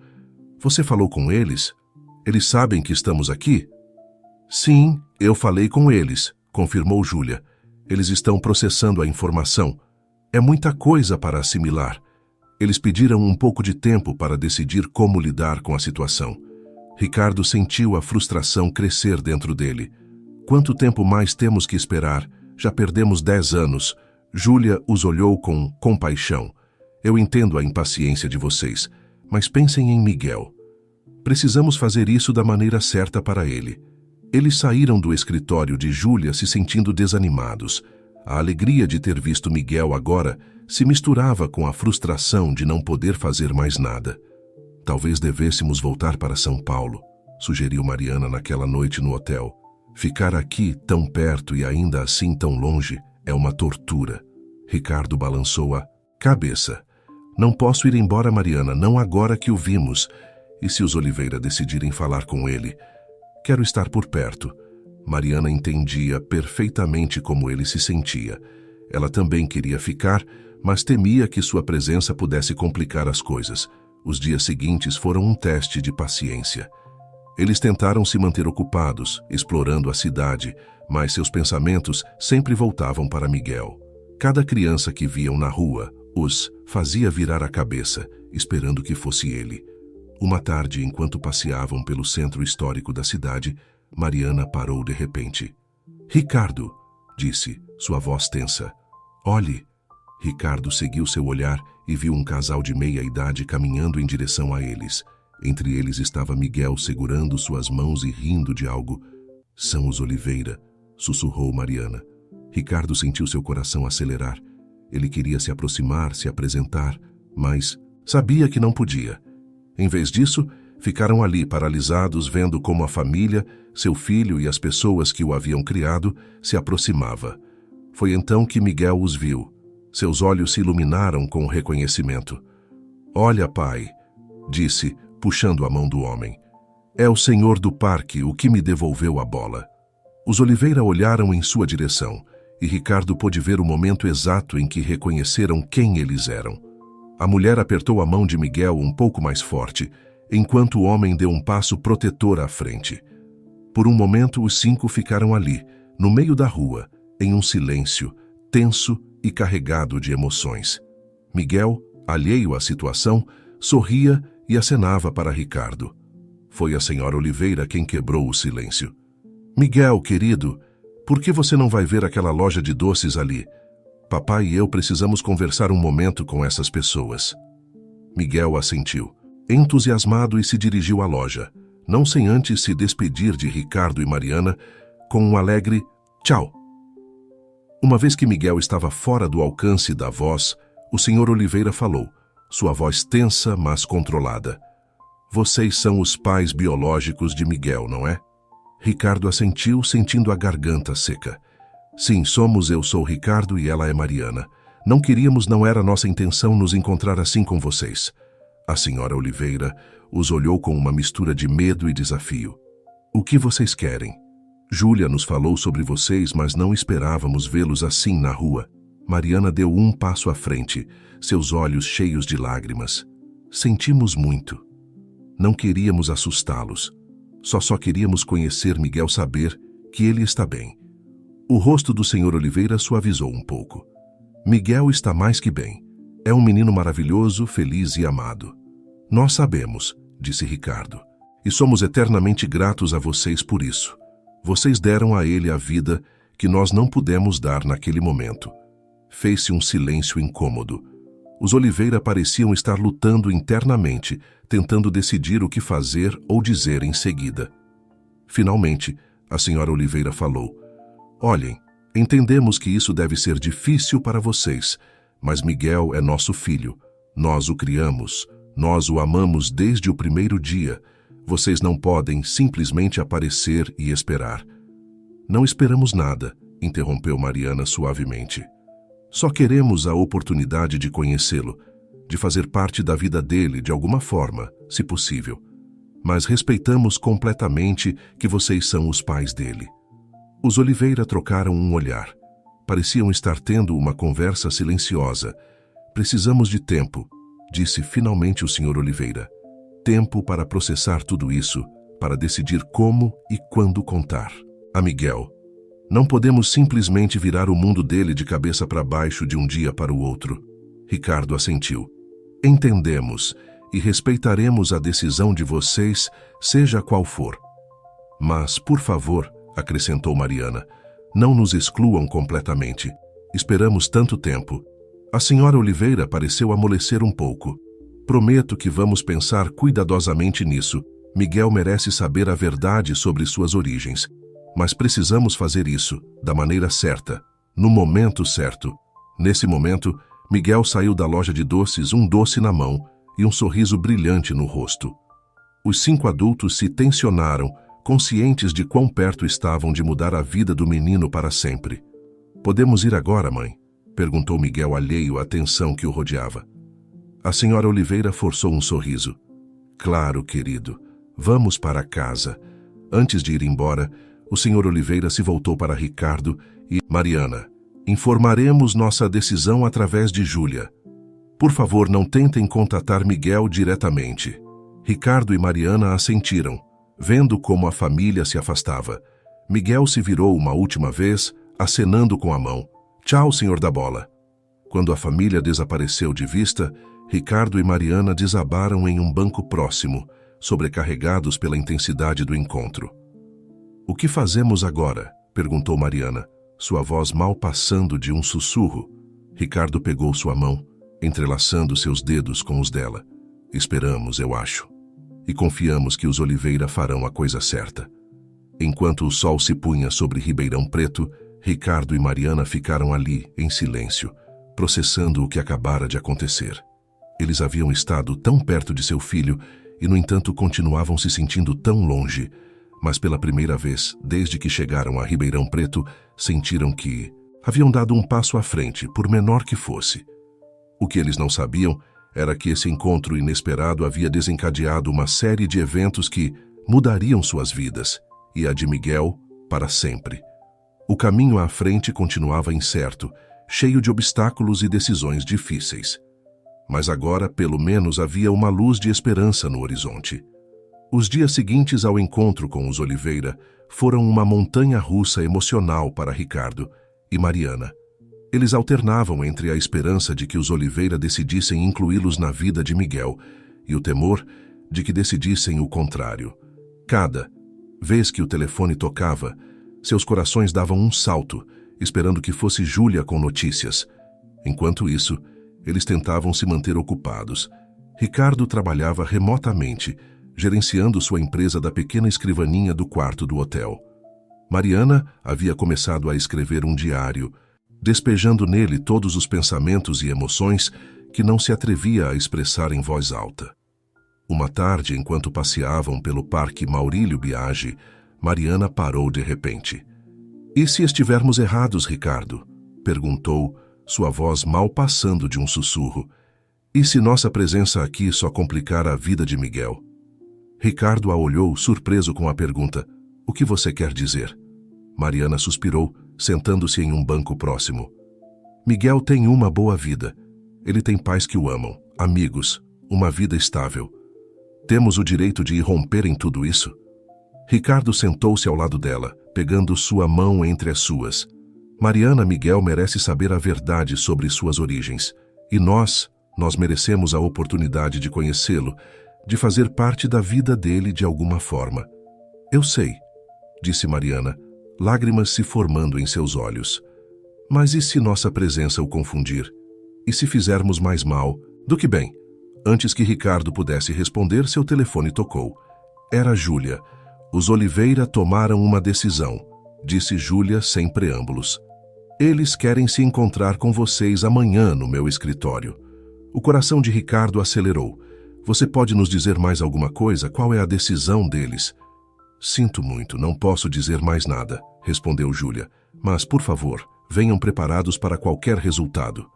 Você falou com eles? Eles sabem que estamos aqui? Sim, eu falei com eles, confirmou Júlia. Eles estão processando a informação. É muita coisa para assimilar. Eles pediram um pouco de tempo para decidir como lidar com a situação. Ricardo sentiu a frustração crescer dentro dele. Quanto tempo mais temos que esperar? Já perdemos 10 anos. Júlia os olhou com compaixão. Eu entendo a impaciência de vocês, mas pensem em Miguel. Precisamos fazer isso da maneira certa para ele. Eles saíram do escritório de Júlia se sentindo desanimados. A alegria de ter visto Miguel agora se misturava com a frustração de não poder fazer mais nada. Talvez devêssemos voltar para São Paulo, sugeriu Mariana naquela noite no hotel. Ficar aqui, tão perto e ainda assim tão longe, é uma tortura. Ricardo balançou a cabeça. Não posso ir embora, Mariana, não agora que o vimos. E se os Oliveira decidirem falar com ele? Quero estar por perto. Mariana entendia perfeitamente como ele se sentia. Ela também queria ficar, mas temia que sua presença pudesse complicar as coisas. Os dias seguintes foram um teste de paciência. Eles tentaram se manter ocupados, explorando a cidade, mas seus pensamentos sempre voltavam para Miguel. Cada criança que viam na rua os fazia virar a cabeça, esperando que fosse ele. Uma tarde, enquanto passeavam pelo centro histórico da cidade, Mariana parou de repente. Ricardo, disse, sua voz tensa. Olhe. Ricardo seguiu seu olhar e viu um casal de meia-idade caminhando em direção a eles. Entre eles estava Miguel segurando suas mãos e rindo de algo. São os Oliveira, sussurrou Mariana. Ricardo sentiu seu coração acelerar. Ele queria se aproximar, se apresentar, mas sabia que não podia. Em vez disso, ficaram ali paralisados vendo como a família, seu filho e as pessoas que o haviam criado se aproximava. Foi então que Miguel os viu. Seus olhos se iluminaram com o reconhecimento. Olha, pai, disse, puxando a mão do homem. É o senhor do parque o que me devolveu a bola. Os Oliveira olharam em sua direção e Ricardo pôde ver o momento exato em que reconheceram quem eles eram. A mulher apertou a mão de Miguel um pouco mais forte, enquanto o homem deu um passo protetor à frente. Por um momento, os 5 ficaram ali, no meio da rua, em um silêncio tenso e carregado de emoções. Miguel, alheio à situação, sorria e acenava para Ricardo. Foi a senhora Oliveira quem quebrou o silêncio. Miguel, querido, por que você não vai ver aquela loja de doces ali? Papai e eu precisamos conversar um momento com essas pessoas. Miguel assentiu, entusiasmado, e se dirigiu à loja, não sem antes se despedir de Ricardo e Mariana com um alegre tchau. Uma vez que Miguel estava fora do alcance da voz, o senhor Oliveira falou, sua voz tensa, mas controlada. Vocês são os pais biológicos de Miguel, não é? Ricardo assentiu, sentindo a garganta seca. Sim, somos. Eu sou Ricardo e ela é Mariana. Não era nossa intenção nos encontrar assim com vocês. A senhora Oliveira os olhou com uma mistura de medo e desafio. O que vocês querem? Júlia nos falou sobre vocês, mas não esperávamos vê-los assim na rua. Mariana deu um passo à frente, seus olhos cheios de lágrimas. Sentimos muito. Não queríamos assustá-los. Só queríamos conhecer Miguel, saber que ele está bem. O rosto do senhor Oliveira suavizou um pouco. Miguel está mais que bem. É um menino maravilhoso, feliz e amado. Nós sabemos, disse Ricardo, e somos eternamente gratos a vocês por isso. Vocês deram a ele a vida que nós não pudemos dar naquele momento. Fez-se um silêncio incômodo. Os Oliveira pareciam estar lutando internamente, tentando decidir o que fazer ou dizer em seguida. Finalmente, a senhora Oliveira falou, olhem, entendemos que isso deve ser difícil para vocês, mas Miguel é nosso filho. Nós o criamos, nós o amamos desde o primeiro dia. Vocês não podem simplesmente aparecer e esperar. Não esperamos nada, interrompeu Mariana suavemente. Só queremos a oportunidade de conhecê-lo, de fazer parte da vida dele de alguma forma, se possível. Mas respeitamos completamente que vocês são os pais dele. Os Oliveira trocaram um olhar. Pareciam estar tendo uma conversa silenciosa. Precisamos de tempo, disse finalmente o senhor Oliveira. Tempo para processar tudo isso, para decidir como e quando contar. A Miguel. Não podemos simplesmente virar o mundo dele de cabeça para baixo de um dia para o outro. Ricardo assentiu. Entendemos e respeitaremos a decisão de vocês, seja qual for. Mas, por favor, acrescentou Mariana, não nos excluam completamente. Esperamos tanto tempo. A senhora Oliveira pareceu amolecer um pouco. Prometo que vamos pensar cuidadosamente nisso. Miguel merece saber a verdade sobre suas origens. Mas precisamos fazer isso da maneira certa, no momento certo. Nesse momento, Miguel saiu da loja de doces, um doce na mão e um sorriso brilhante no rosto. Os 5 adultos se tensionaram, conscientes de quão perto estavam de mudar a vida do menino para sempre. Podemos ir agora, mãe? Perguntou Miguel, alheio à tensão que o rodeava. A senhora Oliveira forçou um sorriso. Claro, querido. Vamos para casa. Antes de ir embora, o senhor Oliveira se voltou para Ricardo e Mariana. Informaremos nossa decisão através de Júlia. Por favor, não tentem contatar Miguel diretamente. Ricardo e Mariana assentiram, vendo como a família se afastava. Miguel se virou uma última vez, acenando com a mão. Tchau, senhor da bola. Quando a família desapareceu de vista, Ricardo e Mariana desabaram em um banco próximo, sobrecarregados pela intensidade do encontro. O que fazemos agora? Perguntou Mariana, sua voz mal passando de um sussurro. Ricardo pegou sua mão, entrelaçando seus dedos com os dela. Esperamos, eu acho. E confiamos que os Oliveira farão a coisa certa. Enquanto o sol se punha sobre Ribeirão Preto, Ricardo e Mariana ficaram ali, em silêncio, processando o que acabara de acontecer. Eles haviam estado tão perto de seu filho e, no entanto, continuavam se sentindo tão longe. Mas pela primeira vez, desde que chegaram a Ribeirão Preto, sentiram que haviam dado um passo à frente, por menor que fosse. O que eles não sabiam era que esse encontro inesperado havia desencadeado uma série de eventos que mudariam suas vidas, e a de Miguel para sempre. O caminho à frente continuava incerto, cheio de obstáculos e decisões difíceis. Mas agora, pelo menos, havia uma luz de esperança no horizonte. Os dias seguintes ao encontro com os Oliveira foram uma montanha-russa emocional para Ricardo e Mariana. Eles alternavam entre a esperança de que os Oliveira decidissem incluí-los na vida de Miguel e o temor de que decidissem o contrário. Cada vez que o telefone tocava, seus corações davam um salto, esperando que fosse Júlia com notícias. Enquanto isso, eles tentavam se manter ocupados. Ricardo trabalhava remotamente, gerenciando sua empresa da pequena escrivaninha do quarto do hotel. Mariana havia começado a escrever um diário, despejando nele todos os pensamentos e emoções que não se atrevia a expressar em voz alta. Uma tarde, enquanto passeavam pelo Parque Maurílio Biagi, Mariana parou de repente. "E se estivermos errados, Ricardo?" perguntou, sua voz mal passando de um sussurro. "E se nossa presença aqui só complicar a vida de Miguel?" Ricardo a olhou, surpreso com a pergunta. "O que você quer dizer?" Mariana suspirou, sentando-se em um banco próximo. "Miguel tem uma boa vida. Ele tem pais que o amam, amigos, uma vida estável. Temos o direito de irromper em tudo isso?" Ricardo sentou-se ao lado dela, pegando sua mão entre as suas. "Mariana, Miguel merece saber a verdade sobre suas origens. E nós merecemos a oportunidade de conhecê-lo, de fazer parte da vida dele de alguma forma." "Eu sei", disse Mariana, lágrimas se formando em seus olhos. "Mas e se nossa presença o confundir? E se fizermos mais mal do que bem?" Antes que Ricardo pudesse responder, seu telefone tocou. Era Júlia. "Os Oliveira tomaram uma decisão", disse Júlia sem preâmbulos. "Eles querem se encontrar com vocês amanhã no meu escritório." O coração de Ricardo acelerou. "Você pode nos dizer mais alguma coisa? Qual é a decisão deles?" "Sinto muito, não posso dizer mais nada", respondeu Júlia. "Mas, por favor, venham preparados para qualquer resultado."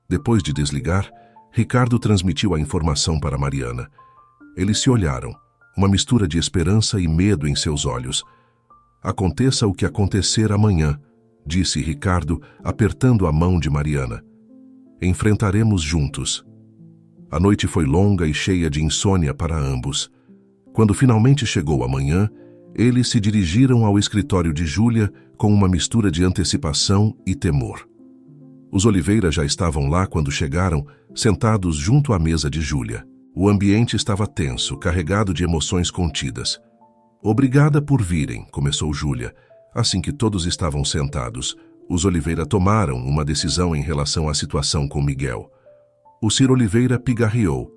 Depois de desligar, Ricardo transmitiu a informação para Mariana. Eles se olharam, uma mistura de esperança e medo em seus olhos. "Aconteça o que acontecer amanhã", disse Ricardo, apertando a mão de Mariana. "Enfrentaremos juntos." A noite foi longa e cheia de insônia para ambos. Quando finalmente chegou a manhã, eles se dirigiram ao escritório de Júlia com uma mistura de antecipação e temor. Os Oliveira já estavam lá quando chegaram, sentados junto à mesa de Júlia. O ambiente estava tenso, carregado de emoções contidas. "Obrigada por virem", começou Júlia. Assim que todos estavam sentados, os Oliveira tomaram uma decisão em relação à situação com Miguel. O Sr. Oliveira pigarreou.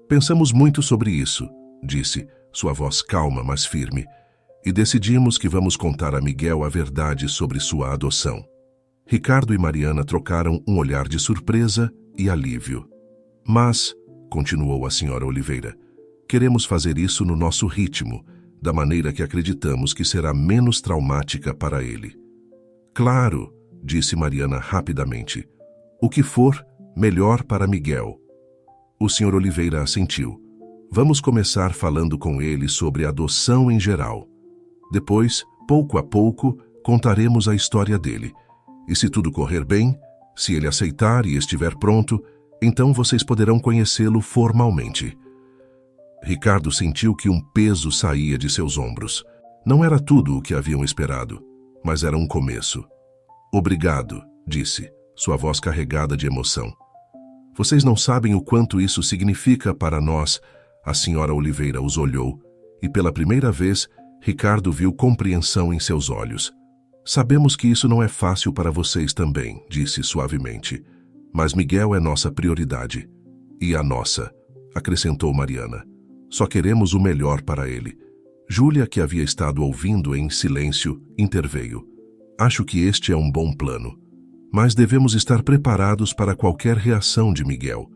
"Pensamos muito sobre isso", disse, sua voz calma, mas firme. "E decidimos que vamos contar a Miguel a verdade sobre sua adoção." Ricardo e Mariana trocaram um olhar de surpresa e alívio. "Mas", continuou a senhora Oliveira, "queremos fazer isso no nosso ritmo, da maneira que acreditamos que será menos traumática para ele." "Claro", disse Mariana rapidamente. "O que for, melhor para Miguel." O Sr. Oliveira assentiu. "Vamos começar falando com ele sobre adoção em geral. Depois, pouco a pouco, contaremos a história dele. E se tudo correr bem, se ele aceitar e estiver pronto, então vocês poderão conhecê-lo formalmente." Ricardo sentiu que um peso saía de seus ombros. Não era tudo o que haviam esperado, mas era um começo. "Obrigado", disse, sua voz carregada de emoção. "Vocês não sabem o quanto isso significa para nós." A senhora Oliveira os olhou e, pela primeira vez, Ricardo viu compreensão em seus olhos. "Sabemos que isso não é fácil para vocês também", disse suavemente. "Mas Miguel é nossa prioridade." "E a nossa", acrescentou Mariana. "Só queremos o melhor para ele." Júlia, que havia estado ouvindo em silêncio, interveio. "Acho que este é um bom plano. Mas devemos estar preparados para qualquer reação de Miguel.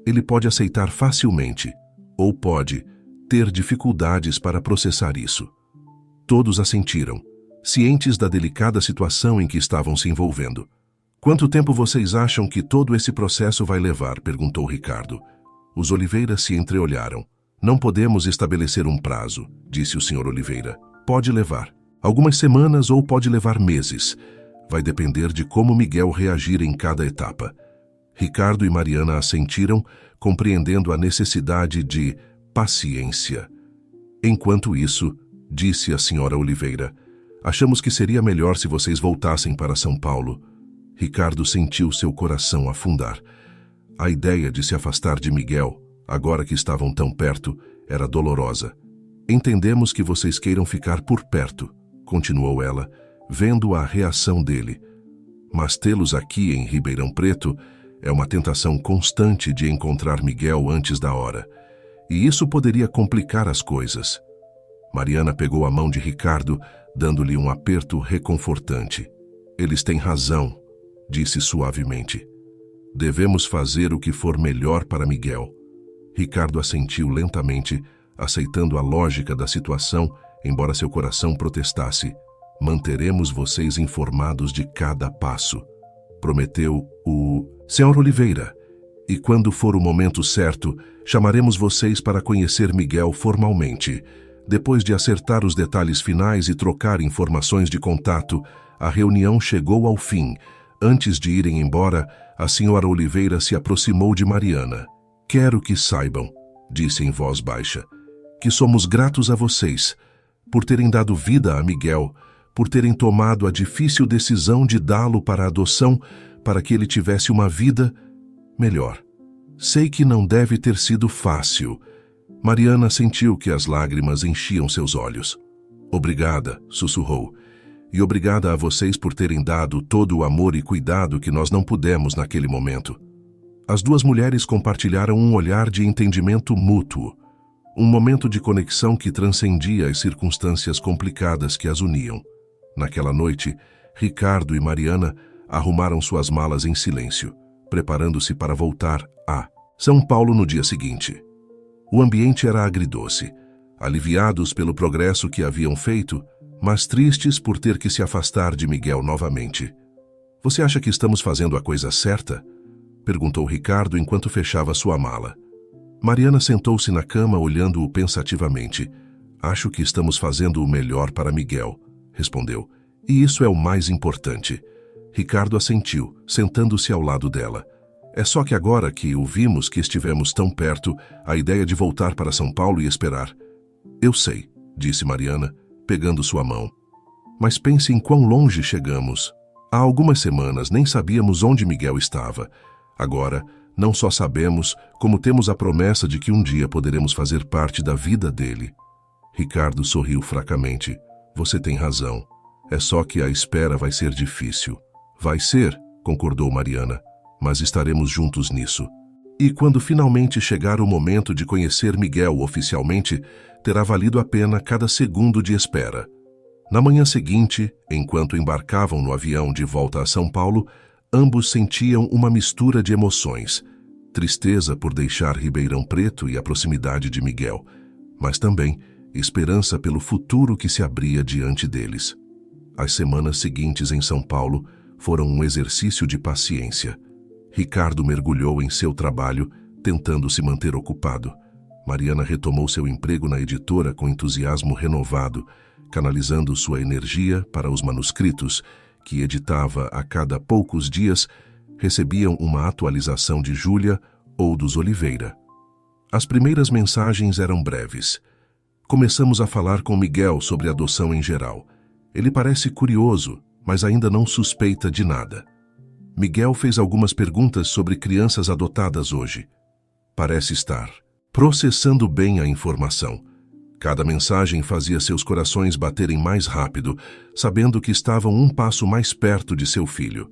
Ele pode aceitar facilmente, ou pode ter dificuldades para processar isso." Todos assentiram, cientes da delicada situação em que estavam se envolvendo. "Quanto tempo vocês acham que todo esse processo vai levar?" perguntou Ricardo. Os Oliveira se entreolharam. "Não podemos estabelecer um prazo", disse o Sr. Oliveira. "Pode levar algumas semanas ou pode levar meses. Vai depender de como Miguel reagir em cada etapa." Ricardo e Mariana assentiram, compreendendo a necessidade de paciência. "Enquanto isso", disse a senhora Oliveira, "achamos que seria melhor se vocês voltassem para São Paulo." Ricardo sentiu seu coração afundar. A ideia de se afastar de Miguel, agora que estavam tão perto, era dolorosa. Entendemos que vocês queiram ficar por perto, continuou ela, vendo a reação dele. Mas tê-los aqui em Ribeirão Preto é uma tentação constante de encontrar Miguel antes da hora. E isso poderia complicar as coisas. Mariana pegou a mão de Ricardo, dando-lhe um aperto reconfortante. Eles têm razão, disse suavemente. Devemos fazer o que for melhor para Miguel. Ricardo assentiu lentamente, aceitando a lógica da situação, embora seu coração protestasse. Manteremos vocês informados de cada passo, prometeu o Sr. Oliveira. E quando for o momento certo, chamaremos vocês para conhecer Miguel formalmente. Depois de acertar os detalhes finais e trocar informações de contato, a reunião chegou ao fim. Antes de irem embora, a Sra. Oliveira se aproximou de Mariana. Quero que saibam, disse em voz baixa, que somos gratos a vocês por terem dado vida a Miguel, por terem tomado a difícil decisão de dá-lo para a adoção, para que ele tivesse uma vida melhor. Sei que não deve ter sido fácil. Mariana sentiu que as lágrimas enchiam seus olhos. Obrigada, sussurrou. E obrigada a vocês por terem dado todo o amor e cuidado que nós não pudemos naquele momento. As duas mulheres compartilharam um olhar de entendimento mútuo, um momento de conexão que transcendia as circunstâncias complicadas que as uniam. Naquela noite, Ricardo e Mariana arrumaram suas malas em silêncio, preparando-se para voltar a São Paulo no dia seguinte. O ambiente era agridoce, aliviados pelo progresso que haviam feito, mas tristes por ter que se afastar de Miguel novamente. Você acha que estamos fazendo a coisa certa? Perguntou Ricardo enquanto fechava sua mala. Mariana sentou-se na cama olhando-o pensativamente. Acho que estamos fazendo o melhor para Miguel, respondeu. E isso é o mais importante. Ricardo assentiu, sentando-se ao lado dela. É só que agora que o vimos que estivemos tão perto, a ideia de voltar para São Paulo e esperar. Eu sei, disse Mariana, pegando sua mão. Mas pense em quão longe chegamos. Há algumas semanas nem sabíamos onde Miguel estava. Agora, não só sabemos, como temos a promessa de que um dia poderemos fazer parte da vida dele. Ricardo sorriu fracamente. Você tem razão. É só que a espera vai ser difícil. Vai ser, concordou Mariana, mas estaremos juntos nisso. E quando finalmente chegar o momento de conhecer Miguel oficialmente, terá valido a pena cada segundo de espera. Na manhã seguinte, enquanto embarcavam no avião de volta a São Paulo, ambos sentiam uma mistura de emoções. Tristeza por deixar Ribeirão Preto e a proximidade de Miguel, mas também esperança pelo futuro que se abria diante deles. As semanas seguintes em São Paulo foram um exercício de paciência. Ricardo mergulhou em seu trabalho, tentando se manter ocupado. Mariana retomou seu emprego na editora com entusiasmo renovado, canalizando sua energia para os manuscritos, que editava a cada poucos dias, recebiam uma atualização de Júlia ou dos Oliveira. As primeiras mensagens eram breves. Começamos a falar com Miguel sobre adoção em geral. Ele parece curioso, mas ainda não suspeita de nada. Miguel fez algumas perguntas sobre crianças adotadas hoje. Parece estar processando bem a informação. Cada mensagem fazia seus corações baterem mais rápido, sabendo que estavam um passo mais perto de seu filho.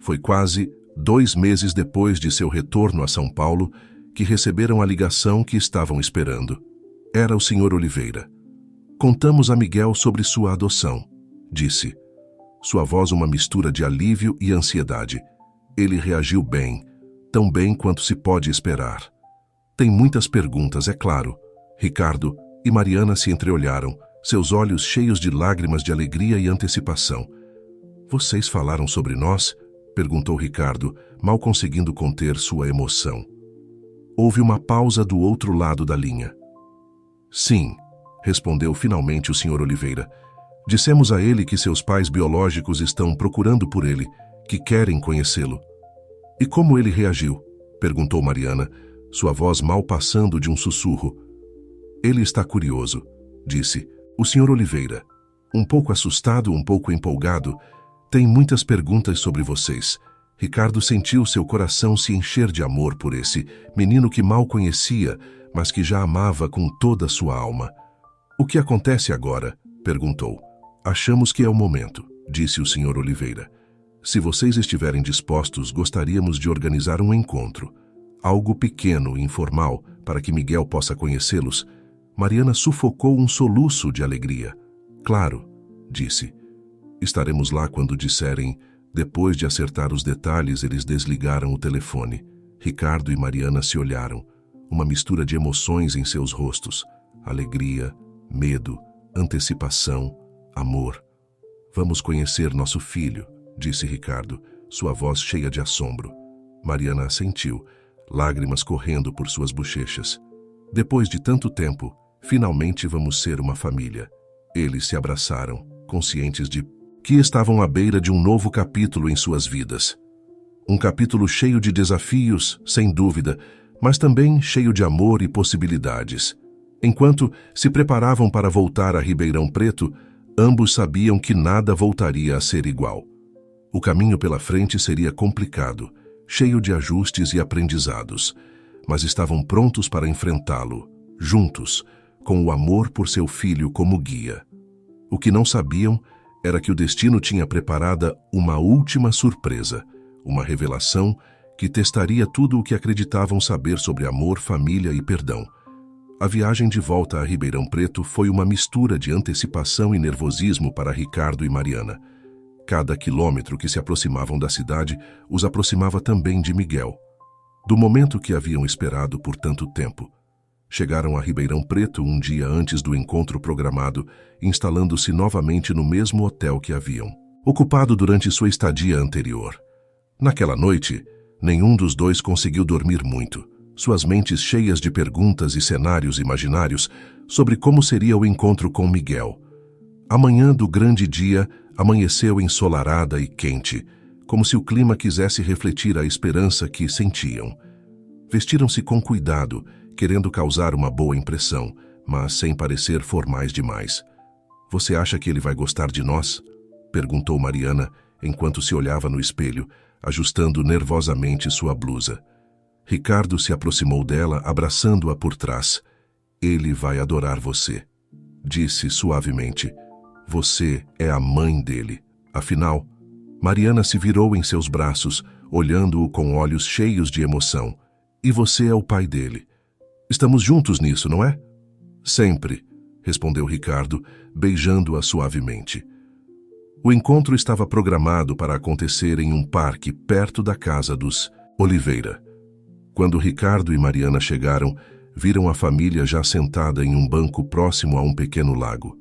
Foi quase 2 meses depois de seu retorno a São Paulo que receberam a ligação que estavam esperando. Era o Sr. Oliveira. Contamos a Miguel sobre sua adoção, disse. Sua voz uma mistura de alívio e ansiedade. Ele reagiu bem, tão bem quanto se pode esperar. Tem muitas perguntas, é claro. Ricardo e Mariana se entreolharam, seus olhos cheios de lágrimas de alegria e antecipação. Vocês falaram sobre nós? Perguntou Ricardo, mal conseguindo conter sua emoção. Houve uma pausa do outro lado da linha. Sim, respondeu finalmente o Sr. Oliveira. Dissemos a ele que seus pais biológicos estão procurando por ele, que querem conhecê-lo. E como ele reagiu? Perguntou Mariana, sua voz mal passando de um sussurro. Ele está curioso, disse o Sr. Oliveira. Um pouco assustado, um pouco empolgado, Tem muitas perguntas sobre vocês. Ricardo sentiu seu coração se encher de amor por esse menino que mal conhecia, mas que já amava com toda a sua alma. O que acontece agora? Perguntou. Achamos que é o momento, disse o Sr. Oliveira. Se vocês estiverem dispostos, gostaríamos de organizar um encontro. Algo pequeno e informal, para que Miguel possa conhecê-los. Mariana sufocou um soluço de alegria. Claro, disse. Estaremos lá quando disserem. Depois de acertar os detalhes, eles desligaram o telefone. Ricardo e Mariana se olharam. Uma mistura de emoções em seus rostos. Alegria, medo, antecipação, amor. Vamos conhecer nosso filho, disse Ricardo, sua voz cheia de assombro. Mariana assentiu, lágrimas correndo por suas bochechas. Depois de tanto tempo, finalmente vamos ser uma família. Eles se abraçaram, conscientes de que estavam à beira de um novo capítulo em suas vidas. Um capítulo cheio de desafios, sem dúvida, mas também cheio de amor e possibilidades. Enquanto se preparavam para voltar a Ribeirão Preto, ambos sabiam que nada voltaria a ser igual. O caminho pela frente seria complicado, cheio de ajustes e aprendizados, mas estavam prontos para enfrentá-lo, juntos, com o amor por seu filho como guia. O que não sabiam era que o destino tinha preparada uma última surpresa, uma revelação que testaria tudo o que acreditavam saber sobre amor, família e perdão. A viagem de volta a Ribeirão Preto foi uma mistura de antecipação e nervosismo para Ricardo e Mariana. Cada quilômetro que se aproximavam da cidade os aproximava também de Miguel, do momento que haviam esperado por tanto tempo. Chegaram a Ribeirão Preto um dia antes do encontro programado, instalando-se novamente no mesmo hotel que haviam ocupado durante sua estadia anterior. Naquela noite, nenhum dos dois conseguiu dormir muito, suas mentes cheias de perguntas e cenários imaginários sobre como seria o encontro com Miguel. A manhã do grande dia amanheceu ensolarada e quente, como se o clima quisesse refletir a esperança que sentiam. Vestiram-se com cuidado, querendo causar uma boa impressão, mas sem parecer formais demais. "Você acha que ele vai gostar de nós?" perguntou Mariana, enquanto se olhava no espelho, ajustando nervosamente sua blusa. Ricardo se aproximou dela, abraçando-a por trás. "Ele vai adorar você", disse suavemente. "Você é a mãe dele." Afinal, Mariana se virou em seus braços, olhando-o com olhos cheios de emoção. "E você é o pai dele. Estamos juntos nisso, não é?" "Sempre", respondeu Ricardo, beijando-a suavemente. O encontro estava programado para acontecer em um parque perto da casa dos Oliveira. Quando Ricardo e Mariana chegaram, viram a família já sentada em um banco próximo a um pequeno lago.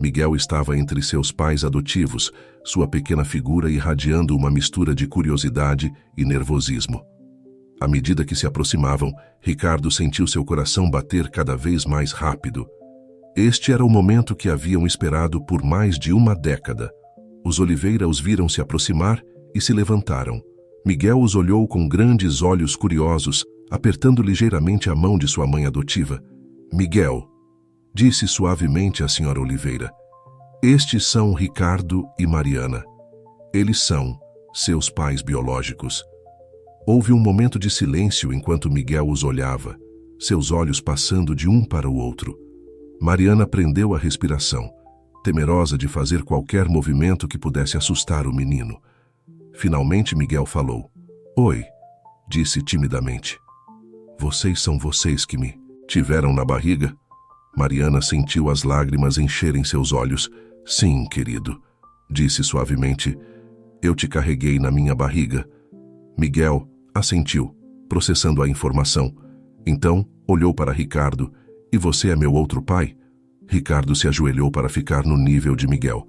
Miguel estava entre seus pais adotivos, sua pequena figura irradiando uma mistura de curiosidade e nervosismo. À medida que se aproximavam, Ricardo sentiu seu coração bater cada vez mais rápido. Este era o momento que haviam esperado por mais de uma década. Os Oliveira os viram se aproximar e se levantaram. Miguel os olhou com grandes olhos curiosos, apertando ligeiramente a mão de sua mãe adotiva. "Miguel", disse suavemente a senhora Oliveira, "estes são Ricardo e Mariana. Eles são seus pais biológicos." Houve um momento de silêncio enquanto Miguel os olhava, seus olhos passando de um para o outro. Mariana prendeu a respiração, temerosa de fazer qualquer movimento que pudesse assustar o menino. Finalmente Miguel falou. "Oi", disse timidamente. "Vocês são vocês que me tiveram na barriga?" Mariana sentiu as lágrimas encherem seus olhos. "Sim, querido", disse suavemente. "Eu te carreguei na minha barriga." Miguel assentiu, processando a informação. Então, olhou para Ricardo. "E você é meu outro pai?" Ricardo se ajoelhou para ficar no nível de Miguel.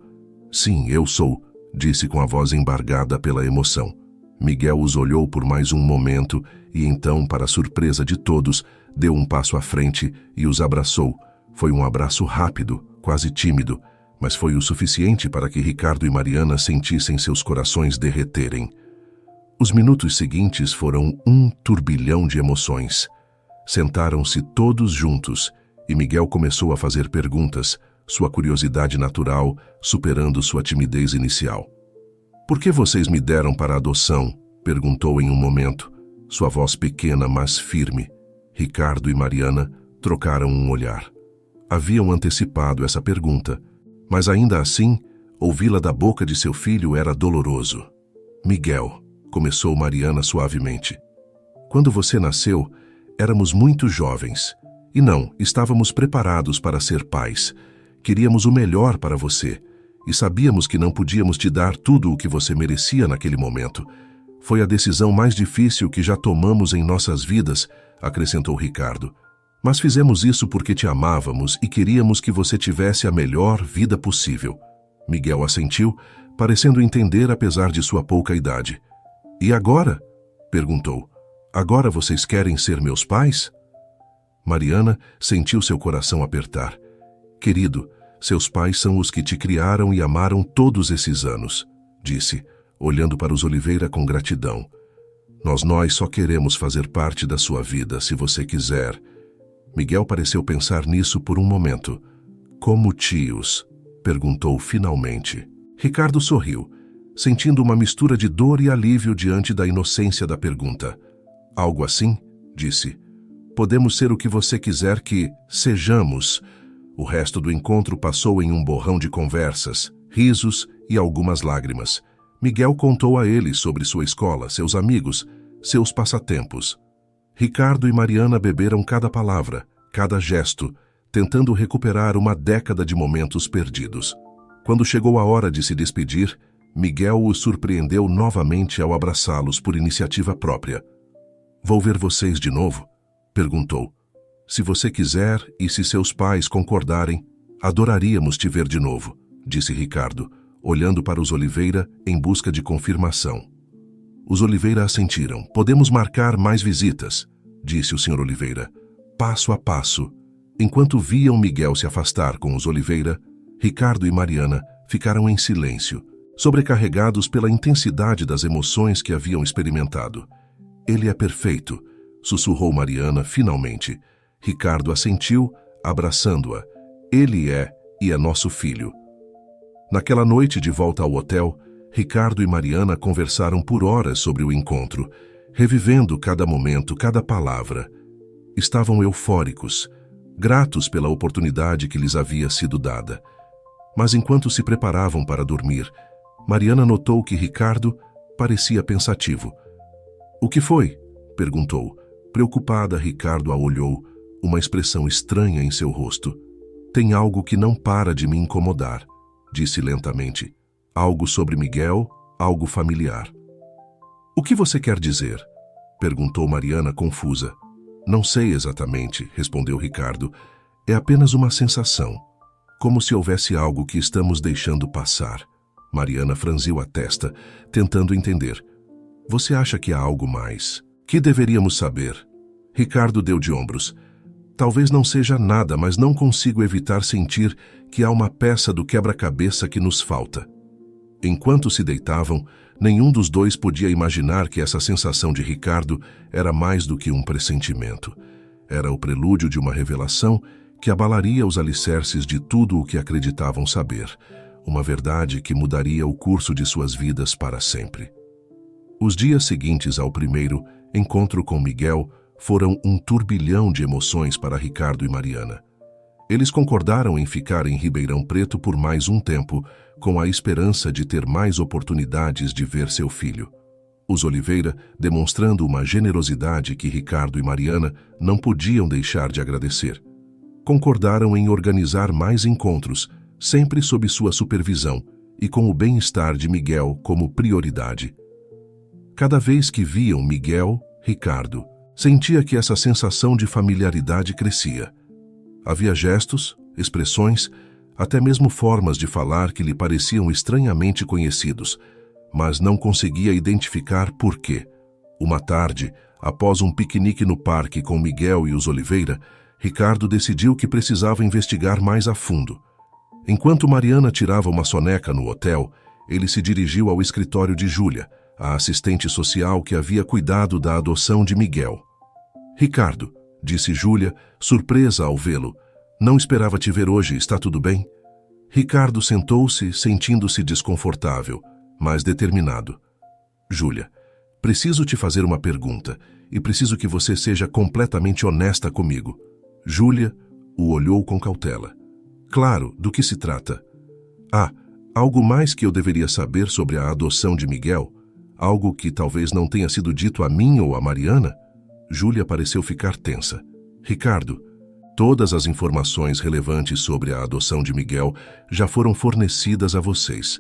"Sim, eu sou", disse com a voz embargada pela emoção. Miguel os olhou por mais um momento e então, para surpresa de todos, deu um passo à frente e os abraçou. Foi um abraço rápido, quase tímido, mas foi o suficiente para que Ricardo e Mariana sentissem seus corações derreterem. Os minutos seguintes foram um turbilhão de emoções. Sentaram-se todos juntos e Miguel começou a fazer perguntas, sua curiosidade natural superando sua timidez inicial. Por que vocês me deram para adoção? Perguntou em um momento, sua voz pequena, mas firme. Ricardo e Mariana trocaram um olhar. Haviam antecipado essa pergunta, mas ainda assim, ouvi-la da boca de seu filho era doloroso. Miguel, começou Mariana suavemente. Quando você nasceu, éramos muito jovens. E não, estávamos preparados para ser pais. Queríamos o melhor para você. E sabíamos que não podíamos te dar tudo o que você merecia naquele momento. Foi a decisão mais difícil que já tomamos em nossas vidas, acrescentou Ricardo. Mas fizemos isso porque te amávamos e queríamos que você tivesse a melhor vida possível. Miguel assentiu, parecendo entender apesar de sua pouca idade. E agora? Perguntou. Agora vocês querem ser meus pais? Mariana sentiu seu coração apertar. Querido, seus pais são os que te criaram e amaram todos esses anos, disse, olhando para os Oliveira com gratidão. Nós só queremos fazer parte da sua vida, se você quiser. Miguel pareceu pensar nisso por um momento. Como tios? Perguntou finalmente. Ricardo sorriu, sentindo uma mistura de dor e alívio diante da inocência da pergunta. Algo assim? Disse. Podemos ser o que você quiser que sejamos. O resto do encontro passou em um borrão de conversas, risos e algumas lágrimas. Miguel contou a ele sobre sua escola, seus amigos, seus passatempos. Ricardo e Mariana beberam cada palavra, cada gesto, tentando recuperar uma década de momentos perdidos. Quando chegou a hora de se despedir, Miguel os surpreendeu novamente ao abraçá-los por iniciativa própria. Vou ver vocês de novo? Perguntou. Se você quiser e se seus pais concordarem, adoraríamos te ver de novo, disse Ricardo, olhando para os Oliveira em busca de confirmação. Os Oliveira assentiram. Podemos marcar mais visitas, disse o Sr. Oliveira, passo a passo. Enquanto viam Miguel se afastar com os Oliveira, Ricardo e Mariana ficaram em silêncio, sobrecarregados pela intensidade das emoções que haviam experimentado. Ele é perfeito, sussurrou Mariana finalmente. Ricardo assentiu, abraçando-a. Ele é, e é nosso filho. Naquela noite de volta ao hotel, Ricardo e Mariana conversaram por horas sobre o encontro, revivendo cada momento, cada palavra. Estavam eufóricos, gratos pela oportunidade que lhes havia sido dada. Mas enquanto se preparavam para dormir, Mariana notou que Ricardo parecia pensativo. O que foi? Perguntou. Preocupada, Ricardo a olhou, uma expressão estranha em seu rosto. Tem algo que não para de me incomodar, disse lentamente. Algo sobre Miguel, algo familiar. O que você quer dizer? Perguntou Mariana confusa. Não sei exatamente, respondeu Ricardo. É apenas uma sensação. Como se houvesse algo que estamos deixando passar. Mariana franziu a testa, tentando entender. Você acha que há algo mais? Que deveríamos saber? Ricardo deu de ombros. Talvez não seja nada, mas não consigo evitar sentir que há uma peça do quebra-cabeça que nos falta. Enquanto se deitavam, nenhum dos dois podia imaginar que essa sensação de Ricardo era mais do que um pressentimento. Era o prelúdio de uma revelação que abalaria os alicerces de tudo o que acreditavam saber, uma verdade que mudaria o curso de suas vidas para sempre. Os dias seguintes ao primeiro encontro com Miguel foram um turbilhão de emoções para Ricardo e Mariana. Eles concordaram em ficar em Ribeirão Preto por mais um tempo, com a esperança de ter mais oportunidades de ver seu filho. Os Oliveira, demonstrando uma generosidade que Ricardo e Mariana não podiam deixar de agradecer. Concordaram em organizar mais encontros, sempre sob sua supervisão e com o bem-estar de Miguel como prioridade. Cada vez que viam Miguel, Ricardo sentia que essa sensação de familiaridade crescia. Havia gestos, expressões, até mesmo formas de falar que lhe pareciam estranhamente conhecidos, mas não conseguia identificar por quê. Uma tarde, após um piquenique no parque com Miguel e os Oliveira, Ricardo decidiu que precisava investigar mais a fundo. Enquanto Mariana tirava uma soneca no hotel, ele se dirigiu ao escritório de Júlia, a assistente social que havia cuidado da adoção de Miguel. Ricardo, disse Júlia, surpresa ao vê-lo. Não esperava te ver hoje, está tudo bem? Ricardo sentou-se, sentindo-se desconfortável, mas determinado. Júlia, preciso te fazer uma pergunta e preciso que você seja completamente honesta comigo. Júlia o olhou com cautela. Claro, do que se trata? Algo mais que eu deveria saber sobre a adoção de Miguel? Algo que talvez não tenha sido dito a mim ou a Mariana? Júlia pareceu ficar tensa. Ricardo, todas as informações relevantes sobre a adoção de Miguel já foram fornecidas a vocês.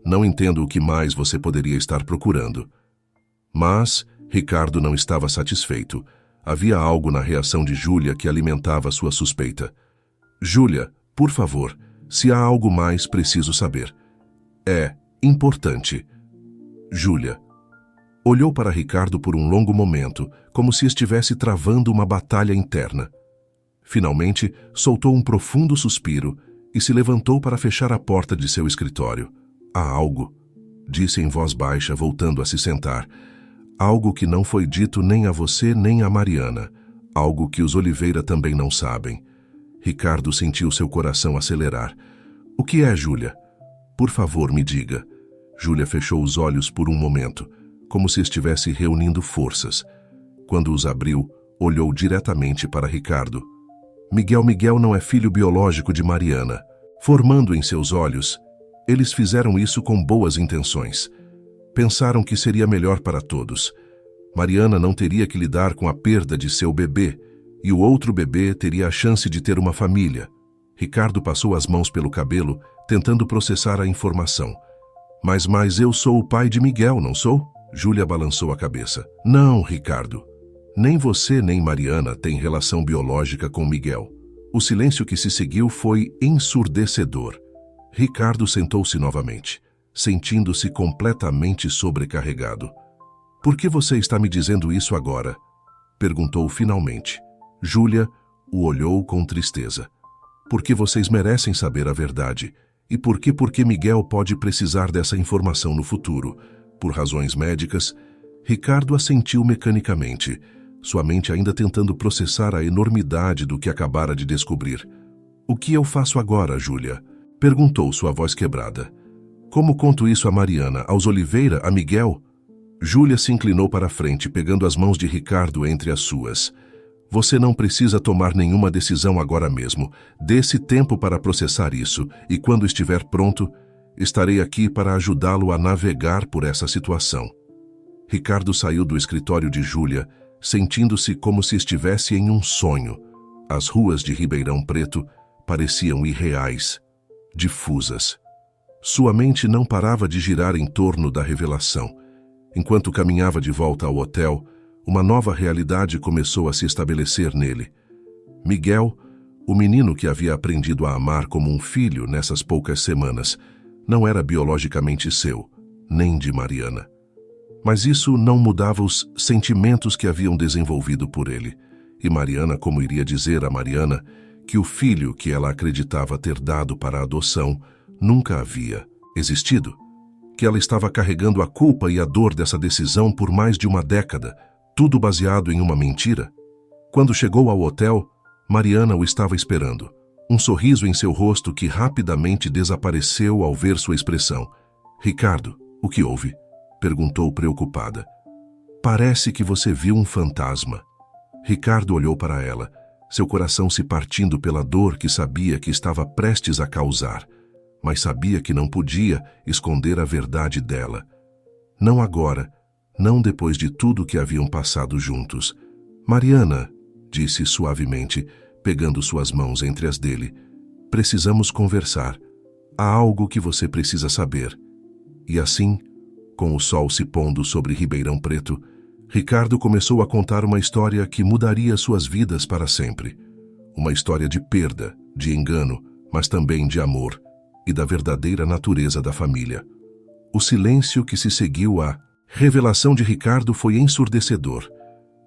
Não entendo o que mais você poderia estar procurando. Mas Ricardo não estava satisfeito. Havia algo na reação de Júlia que alimentava sua suspeita. Júlia, por favor, se há algo mais, preciso saber. É importante. Júlia olhou para Ricardo por um longo momento, como se estivesse travando uma batalha interna. Finalmente, soltou um profundo suspiro e se levantou para fechar a porta de seu escritório. Há algo, disse em voz baixa, voltando a se sentar. Algo que não foi dito nem a você nem a Mariana. Algo que os Oliveira também não sabem. Ricardo sentiu seu coração acelerar. O que é, Júlia? Por favor, me diga. Júlia fechou os olhos por um momento, como se estivesse reunindo forças. Quando os abriu, olhou diretamente para Ricardo. Miguel não é filho biológico de Mariana. Formando em seus olhos, eles fizeram isso com boas intenções. Pensaram que seria melhor para todos. Mariana não teria que lidar com a perda de seu bebê, e o outro bebê teria a chance de ter uma família. Ricardo passou as mãos pelo cabelo, tentando processar a informação. Mas eu sou o pai de Miguel, não sou? Júlia balançou a cabeça. Não, Ricardo. Nem você nem Mariana têm relação biológica com Miguel. O silêncio que se seguiu foi ensurdecedor. Ricardo sentou-se novamente, sentindo-se completamente sobrecarregado. Por que você está me dizendo isso agora? Perguntou finalmente. Júlia o olhou com tristeza. Porque vocês merecem saber a verdade. E porque Miguel pode precisar dessa informação no futuro. Por razões médicas, Ricardo assentiu mecanicamente, sua mente ainda tentando processar a enormidade do que acabara de descobrir. O que eu faço agora, Júlia? Perguntou, sua voz quebrada. Como conto isso a Mariana, aos Oliveira, a Miguel? Júlia se inclinou para a frente, pegando as mãos de Ricardo entre as suas. Você não precisa tomar nenhuma decisão agora mesmo. Dê-se tempo para processar isso, e quando estiver pronto, estarei aqui para ajudá-lo a navegar por essa situação. Ricardo saiu do escritório de Júlia, sentindo-se como se estivesse em um sonho. As ruas de Ribeirão Preto pareciam irreais, difusas. Sua mente não parava de girar em torno da revelação. Enquanto caminhava de volta ao hotel, uma nova realidade começou a se estabelecer nele. Miguel, o menino que havia aprendido a amar como um filho nessas poucas semanas, não era biologicamente seu, nem de Mariana. Mas isso não mudava os sentimentos que haviam desenvolvido por ele. E Mariana, como iria dizer a Mariana, que o filho que ela acreditava ter dado para a adoção nunca havia existido. Que ela estava carregando a culpa e a dor dessa decisão por mais de uma década, tudo baseado em uma mentira. Quando chegou ao hotel, Mariana o estava esperando. Um sorriso em seu rosto que rapidamente desapareceu ao ver sua expressão. Ricardo, o que houve? Perguntou preocupada. Parece que você viu um fantasma. Ricardo olhou para ela, seu coração se partindo pela dor que sabia que estava prestes a causar, mas sabia que não podia esconder a verdade dela. Não agora, não depois de tudo que haviam passado juntos. Mariana, disse suavemente, pegando suas mãos entre as dele, precisamos conversar. Há algo que você precisa saber. E assim, com o sol se pondo sobre Ribeirão Preto, Ricardo começou a contar uma história que mudaria suas vidas para sempre. Uma história de perda, de engano, mas também de amor e da verdadeira natureza da família. O silêncio que se seguiu à revelação de Ricardo foi ensurdecedor.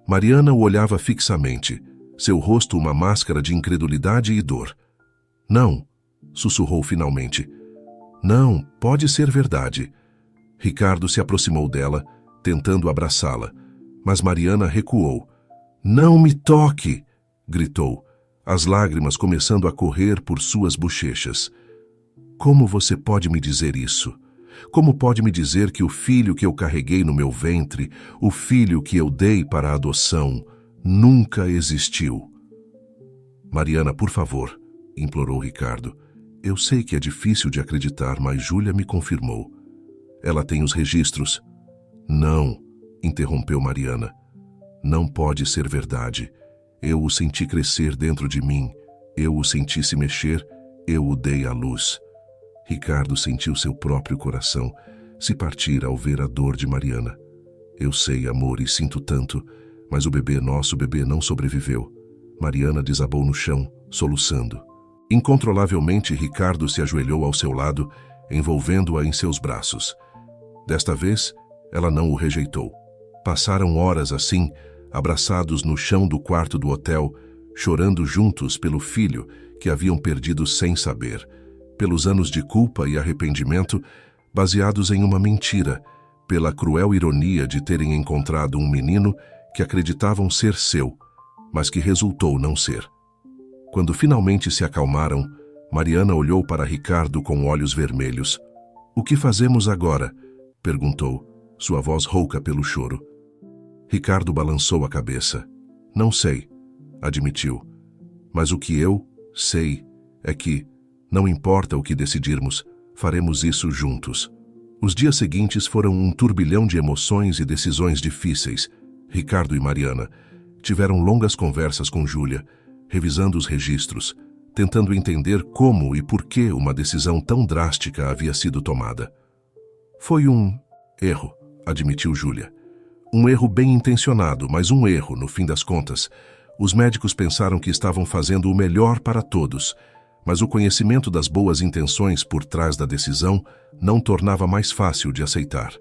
Mariana o olhava fixamente, seu rosto uma máscara de incredulidade e dor. Não, sussurrou finalmente. Não, pode ser verdade. Ricardo se aproximou dela, tentando abraçá-la, mas Mariana recuou. Não me toque! Gritou, as lágrimas começando a correr por suas bochechas. Como você pode me dizer isso? Como pode me dizer que o filho que eu carreguei no meu ventre, o filho que eu dei para a adoção, nunca existiu? Mariana, por favor, implorou Ricardo. Eu sei que é difícil de acreditar, mas Júlia me confirmou. Ela tem os registros. Não, interrompeu Mariana. Não pode ser verdade. Eu o senti crescer dentro de mim. Eu o senti se mexer. Eu o dei à luz. Ricardo sentiu seu próprio coração se partir ao ver a dor de Mariana. Eu sei, amor, e sinto tanto, mas o bebê, nosso bebê, não sobreviveu. Mariana desabou no chão, soluçando. Incontrolavelmente, Ricardo se ajoelhou ao seu lado, envolvendo-a em seus braços. Desta vez, ela não o rejeitou. Passaram horas assim, abraçados no chão do quarto do hotel, chorando juntos pelo filho que haviam perdido sem saber, pelos anos de culpa e arrependimento baseados em uma mentira, pela cruel ironia de terem encontrado um menino que acreditavam ser seu, mas que resultou não ser. Quando finalmente se acalmaram, Mariana olhou para Ricardo com olhos vermelhos. "O que fazemos agora?" perguntou, sua voz rouca pelo choro. Ricardo balançou a cabeça. "Não sei", admitiu. "Mas o que eu sei é que, não importa o que decidirmos, faremos isso juntos." Os dias seguintes foram um turbilhão de emoções e decisões difíceis. Ricardo e Mariana tiveram longas conversas com Júlia, revisando os registros, tentando entender como e por que uma decisão tão drástica havia sido tomada. "Foi um erro", admitiu Júlia. "Um erro bem intencionado, mas um erro, no fim das contas. Os médicos pensaram que estavam fazendo o melhor para todos, mas o conhecimento das boas intenções por trás da decisão não tornava mais fácil de aceitar."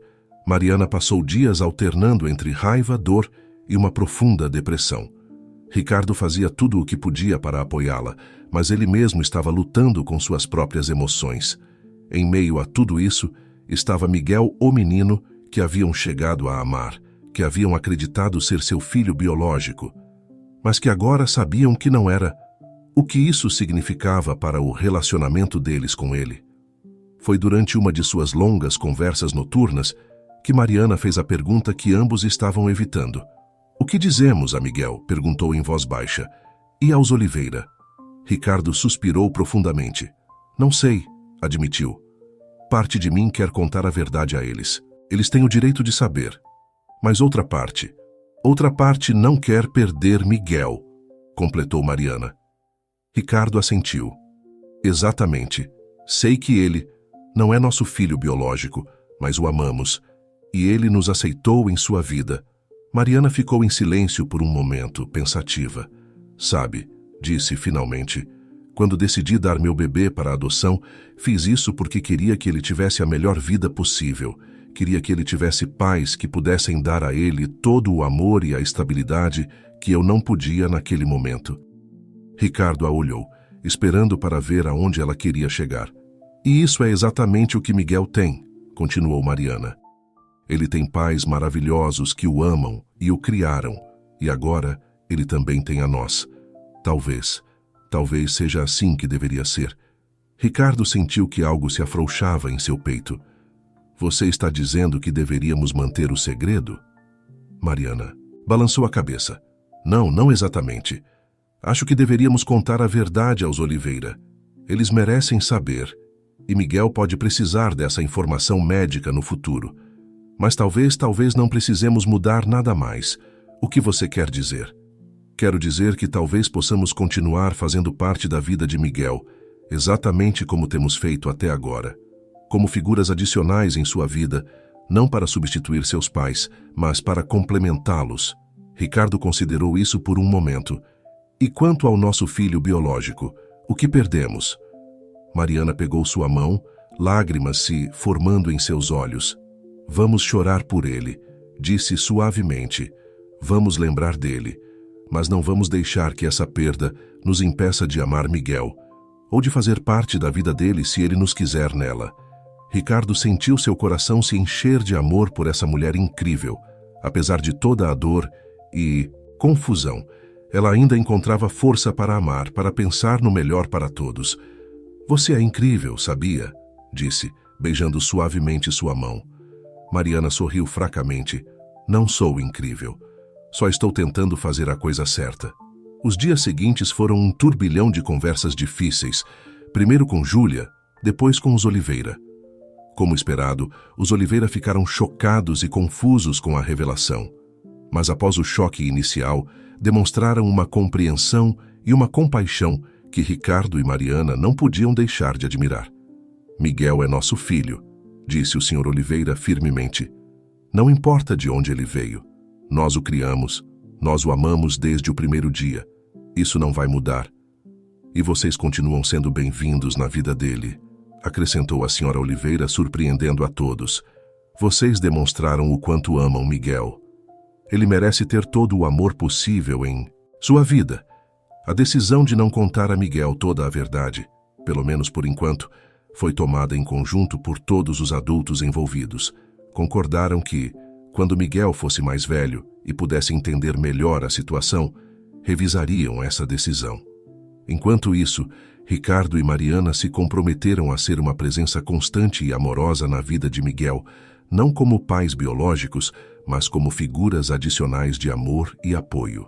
Mariana passou dias alternando entre raiva, dor e uma profunda depressão. Ricardo fazia tudo o que podia para apoiá-la, mas ele mesmo estava lutando com suas próprias emoções. Em meio a tudo isso, estava Miguel, o menino que haviam chegado a amar, que haviam acreditado ser seu filho biológico, mas que agora sabiam que não era. O que isso significava para o relacionamento deles com ele? Foi durante uma de suas longas conversas noturnas que Mariana fez a pergunta que ambos estavam evitando. "O que dizemos a Miguel?" perguntou em voz baixa. "E aos Oliveira?" Ricardo suspirou profundamente. "Não sei", admitiu. "Parte de mim quer contar a verdade a eles. Eles têm o direito de saber. Mas outra parte não quer perder Miguel", completou Mariana. Ricardo assentiu. "Exatamente. Sei que ele não é nosso filho biológico, mas o amamos, e ele nos aceitou em sua vida." Mariana ficou em silêncio por um momento, pensativa. "Sabe", disse finalmente, "quando decidi dar meu bebê para a adoção, fiz isso porque queria que ele tivesse a melhor vida possível. Queria que ele tivesse pais que pudessem dar a ele todo o amor e a estabilidade que eu não podia naquele momento." Ricardo a olhou, esperando para ver aonde ela queria chegar. "E isso é exatamente o que Miguel tem", continuou Mariana. "Ele tem pais maravilhosos que o amam e o criaram, e agora ele também tem a nós. Talvez seja assim que deveria ser." Ricardo sentiu que algo se afrouxava em seu peito. "Você está dizendo que deveríamos manter o segredo?" Mariana balançou a cabeça. Não exatamente. Acho que deveríamos contar a verdade aos Oliveira. Eles merecem saber, e Miguel pode precisar dessa informação médica no futuro. Mas talvez não precisemos mudar nada mais. O que você quer dizer?" "Quero dizer que talvez possamos continuar fazendo parte da vida de Miguel, exatamente como temos feito até agora. Como figuras adicionais em sua vida, não para substituir seus pais, mas para complementá-los." Ricardo considerou isso por um momento. "E quanto ao nosso filho biológico, o que perdemos?" Mariana pegou sua mão, lágrimas se formando em seus olhos. "Vamos chorar por ele", disse suavemente. "Vamos lembrar dele, mas não vamos deixar que essa perda nos impeça de amar Miguel, ou de fazer parte da vida dele se ele nos quiser nela." Ricardo sentiu seu coração se encher de amor por essa mulher incrível. Apesar de toda a dor e confusão, ela ainda encontrava força para amar, para pensar no melhor para todos. "Você é incrível, sabia?", disse, beijando suavemente sua mão. Mariana sorriu fracamente. Não sou incrível. Só estou tentando fazer a coisa certa. Os dias seguintes foram um turbilhão de conversas difíceis, primeiro com Júlia, depois com os Oliveira. Como esperado, os Oliveira ficaram chocados e confusos com a revelação. Mas após o choque inicial, demonstraram uma compreensão e uma compaixão que Ricardo e Mariana não podiam deixar de admirar. Miguel é nosso filho, disse o Sr. Oliveira firmemente. Não importa de onde ele veio. Nós o criamos, nós o amamos desde o primeiro dia. Isso não vai mudar. E vocês continuam sendo bem-vindos na vida dele, acrescentou a Sra. Oliveira, surpreendendo a todos. Vocês demonstraram o quanto amam Miguel. Ele merece ter todo o amor possível em sua vida. A decisão de não contar a Miguel toda a verdade, pelo menos por enquanto, foi tomada em conjunto por todos os adultos envolvidos. Concordaram que, quando Miguel fosse mais velho e pudesse entender melhor a situação, revisariam essa decisão. Enquanto isso, Ricardo e Mariana se comprometeram a ser uma presença constante e amorosa na vida de Miguel, não como pais biológicos, mas como figuras adicionais de amor e apoio.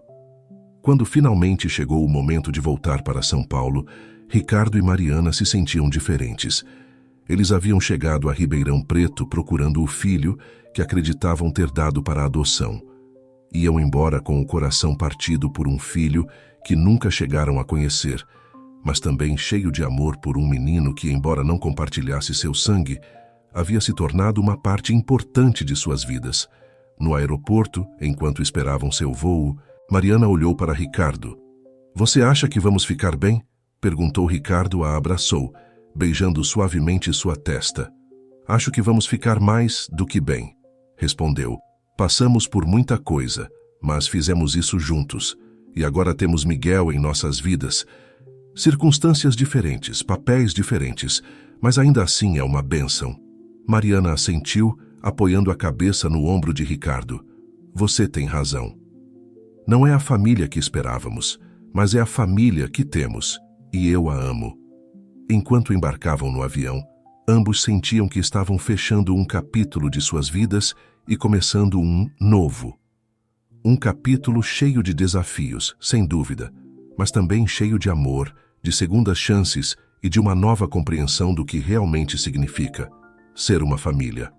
Quando finalmente chegou o momento de voltar para São Paulo, Ricardo e Mariana se sentiam diferentes. Eles haviam chegado a Ribeirão Preto procurando o filho que acreditavam ter dado para adoção. Iam embora com o coração partido por um filho que nunca chegaram a conhecer, mas também cheio de amor por um menino que, embora não compartilhasse seu sangue, havia se tornado uma parte importante de suas vidas. No aeroporto, enquanto esperavam seu voo, Mariana olhou para Ricardo. "Você acha que vamos ficar bem?" perguntou. Ricardo a abraçou, beijando suavemente sua testa. "Acho que vamos ficar mais do que bem", respondeu. "Passamos por muita coisa, mas fizemos isso juntos. E agora temos Miguel em nossas vidas. Circunstâncias diferentes, papéis diferentes, mas ainda assim é uma bênção." Mariana assentiu, apoiando a cabeça no ombro de Ricardo. "Você tem razão. Não é a família que esperávamos, mas é a família que temos, e eu a amo." Enquanto embarcavam no avião, ambos sentiam que estavam fechando um capítulo de suas vidas e começando um novo. Um capítulo cheio de desafios, sem dúvida, mas também cheio de amor, de segundas chances e de uma nova compreensão do que realmente significa ser uma família.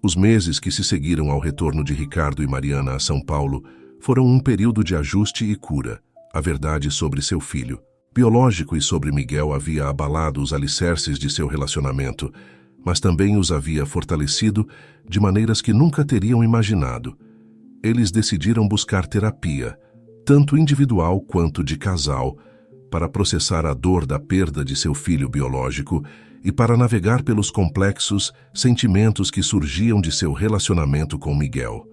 Os meses que se seguiram ao retorno de Ricardo e Mariana a São Paulo foram um período de ajuste e cura. A verdade sobre seu filho biológico e sobre Miguel havia abalado os alicerces de seu relacionamento, mas também os havia fortalecido de maneiras que nunca teriam imaginado. Eles decidiram buscar terapia, tanto individual quanto de casal, para processar a dor da perda de seu filho biológico e para navegar pelos complexos sentimentos que surgiam de seu relacionamento com Miguel.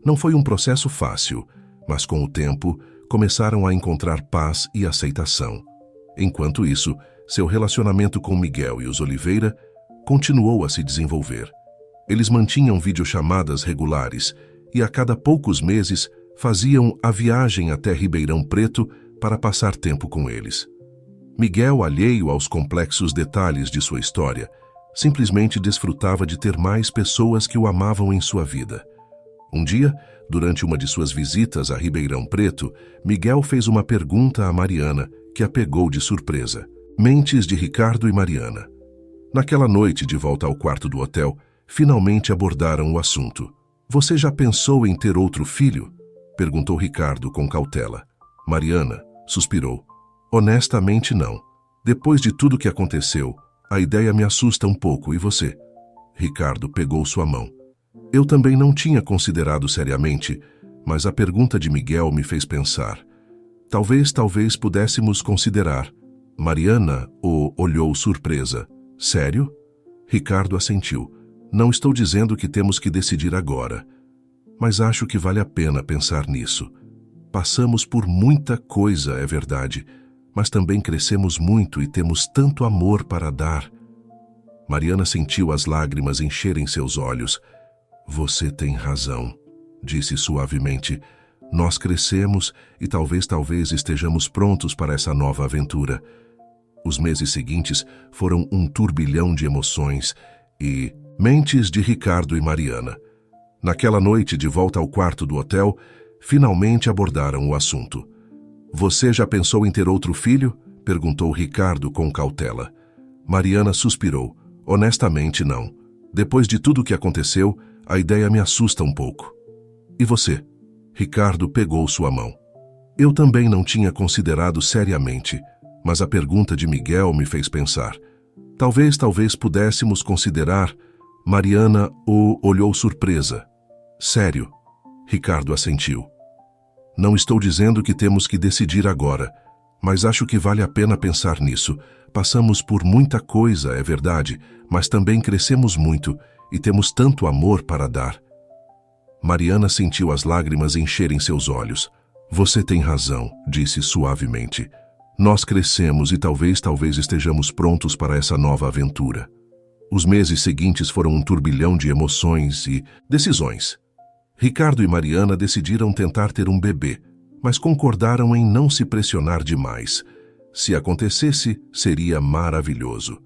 Não foi um processo fácil, mas com o tempo começaram a encontrar paz e aceitação. Enquanto isso, seu relacionamento com Miguel e os Oliveira continuou a se desenvolver. Eles mantinham videochamadas regulares e a cada poucos meses faziam a viagem até Ribeirão Preto para passar tempo com eles. Miguel, alheio aos complexos detalhes de sua história, simplesmente desfrutava de ter mais pessoas que o amavam em sua vida. Um dia, durante uma de suas visitas a Ribeirão Preto, Miguel fez uma pergunta a Mariana que a pegou de surpresa. Mentes de Ricardo e Mariana. Naquela noite, de volta ao quarto do hotel, finalmente abordaram o assunto. "Você já pensou em ter outro filho?" perguntou Ricardo com cautela. Mariana suspirou. "Honestamente, não. Depois de tudo que aconteceu, a ideia me assusta um pouco. E você?" Ricardo pegou sua mão. "Eu também não tinha considerado seriamente, mas a pergunta de Miguel me fez pensar. Talvez pudéssemos considerar." Mariana o olhou surpresa. "Sério?" Ricardo assentiu. "Não estou dizendo que temos que decidir agora, mas acho que vale a pena pensar nisso. Passamos por muita coisa, é verdade, mas também crescemos muito e temos tanto amor para dar." Mariana sentiu as lágrimas encherem seus olhos. "Você tem razão", disse suavemente. "Nós crescemos e talvez estejamos prontos para essa nova aventura." Os meses seguintes foram um turbilhão de emoções, e Mentes de Ricardo e Mariana. Naquela noite, de volta ao quarto do hotel, finalmente abordaram o assunto. Você já pensou em ter outro filho? Perguntou Ricardo com cautela. Mariana suspirou. Honestamente, não. Depois de tudo o que aconteceu, a ideia me assusta um pouco. E você? Ricardo pegou sua mão. Eu também não tinha considerado seriamente, mas a pergunta de Miguel me fez pensar. Talvez pudéssemos considerar. Mariana o olhou surpresa. Sério? Ricardo assentiu. Não estou dizendo que temos que decidir agora, mas acho que vale a pena pensar nisso. Passamos por muita coisa, é verdade, mas também crescemos muito e temos tanto amor para dar. Mariana sentiu as lágrimas encherem seus olhos. Você tem razão, disse suavemente. Nós crescemos e talvez estejamos prontos para essa nova aventura. Os meses seguintes foram um turbilhão de emoções e decisões. Ricardo e Mariana decidiram tentar ter um bebê, mas concordaram em não se pressionar demais. Se acontecesse, seria maravilhoso.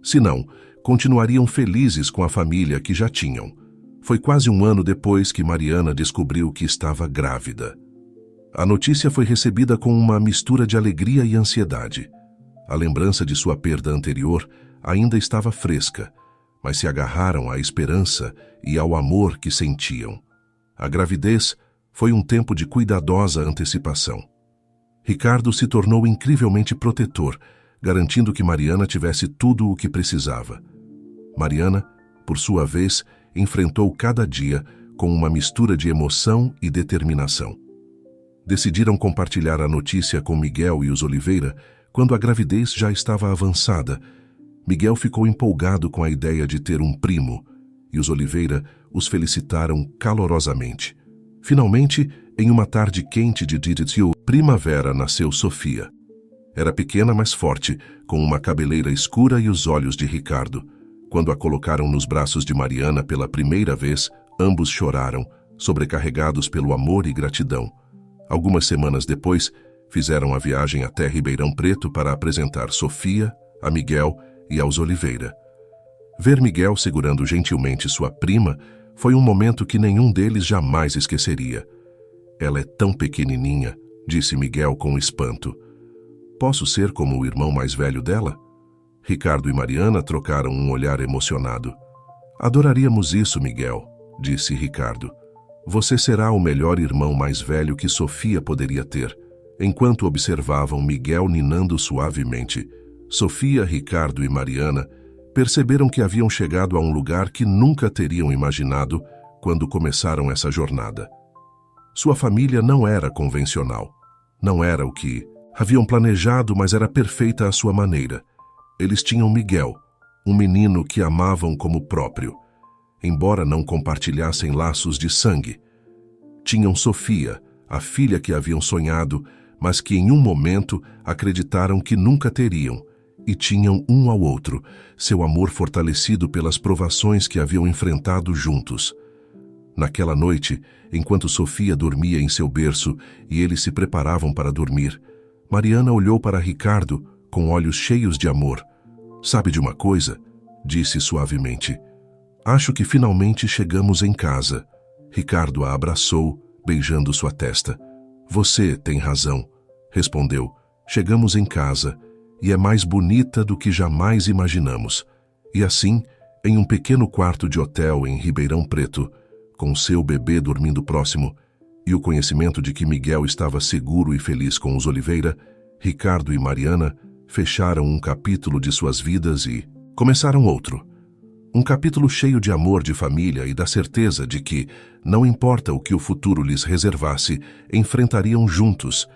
Se não, continuariam felizes com a família que já tinham. Foi quase um ano depois que Mariana descobriu que estava grávida. A notícia foi recebida com uma mistura de alegria e ansiedade. A lembrança de sua perda anterior ainda estava fresca, mas se agarraram à esperança e ao amor que sentiam. A gravidez foi um tempo de cuidadosa antecipação. Ricardo se tornou incrivelmente protetor, garantindo que Mariana tivesse tudo o que precisava. Mariana, por sua vez, enfrentou cada dia com uma mistura de emoção e determinação. Decidiram compartilhar a notícia com Miguel e os Oliveira quando a gravidez já estava avançada. Miguel ficou empolgado com a ideia de ter um primo, e os Oliveira os felicitaram calorosamente. Finalmente, em uma tarde quente de primavera, nasceu Sofia. Era pequena, mas forte, com uma cabeleira escura e os olhos de Ricardo. Quando a colocaram nos braços de Mariana pela primeira vez, ambos choraram, sobrecarregados pelo amor e gratidão. Algumas semanas depois, fizeram a viagem até Ribeirão Preto para apresentar Sofia a Miguel e aos Oliveira. Ver Miguel segurando gentilmente sua prima foi um momento que nenhum deles jamais esqueceria. Ela é tão pequenininha, disse Miguel com espanto. Posso ser como o irmão mais velho dela? Ricardo e Mariana trocaram um olhar emocionado. Adoraríamos isso, Miguel, disse Ricardo. Você será o melhor irmão mais velho que Sofia poderia ter. Enquanto observavam Miguel ninando suavemente, Sofia, Ricardo e Mariana perceberam que haviam chegado a um lugar que nunca teriam imaginado quando começaram essa jornada. Sua família não era convencional. Não era o que haviam planejado, mas era perfeita à sua maneira. Eles tinham Miguel, um menino que amavam como próprio, embora não compartilhassem laços de sangue. Tinham Sofia, a filha que haviam sonhado, mas que em um momento acreditaram que nunca teriam, e tinham um ao outro, seu amor fortalecido pelas provações que haviam enfrentado juntos. Naquela noite, enquanto Sofia dormia em seu berço e eles se preparavam para dormir, Mariana olhou para Ricardo com olhos cheios de amor. Sabe de uma coisa? Disse suavemente. Acho que finalmente chegamos em casa. Ricardo a abraçou, beijando sua testa. Você tem razão, respondeu. Chegamos em casa e é mais bonita do que jamais imaginamos. E assim, em um pequeno quarto de hotel em Ribeirão Preto, com seu bebê dormindo próximo, e o conhecimento de que Miguel estava seguro e feliz com os Oliveira, Ricardo e Mariana fecharam um capítulo de suas vidas e começaram outro. Um capítulo cheio de amor de família e da certeza de que, não importa o que o futuro lhes reservasse, enfrentariam juntos,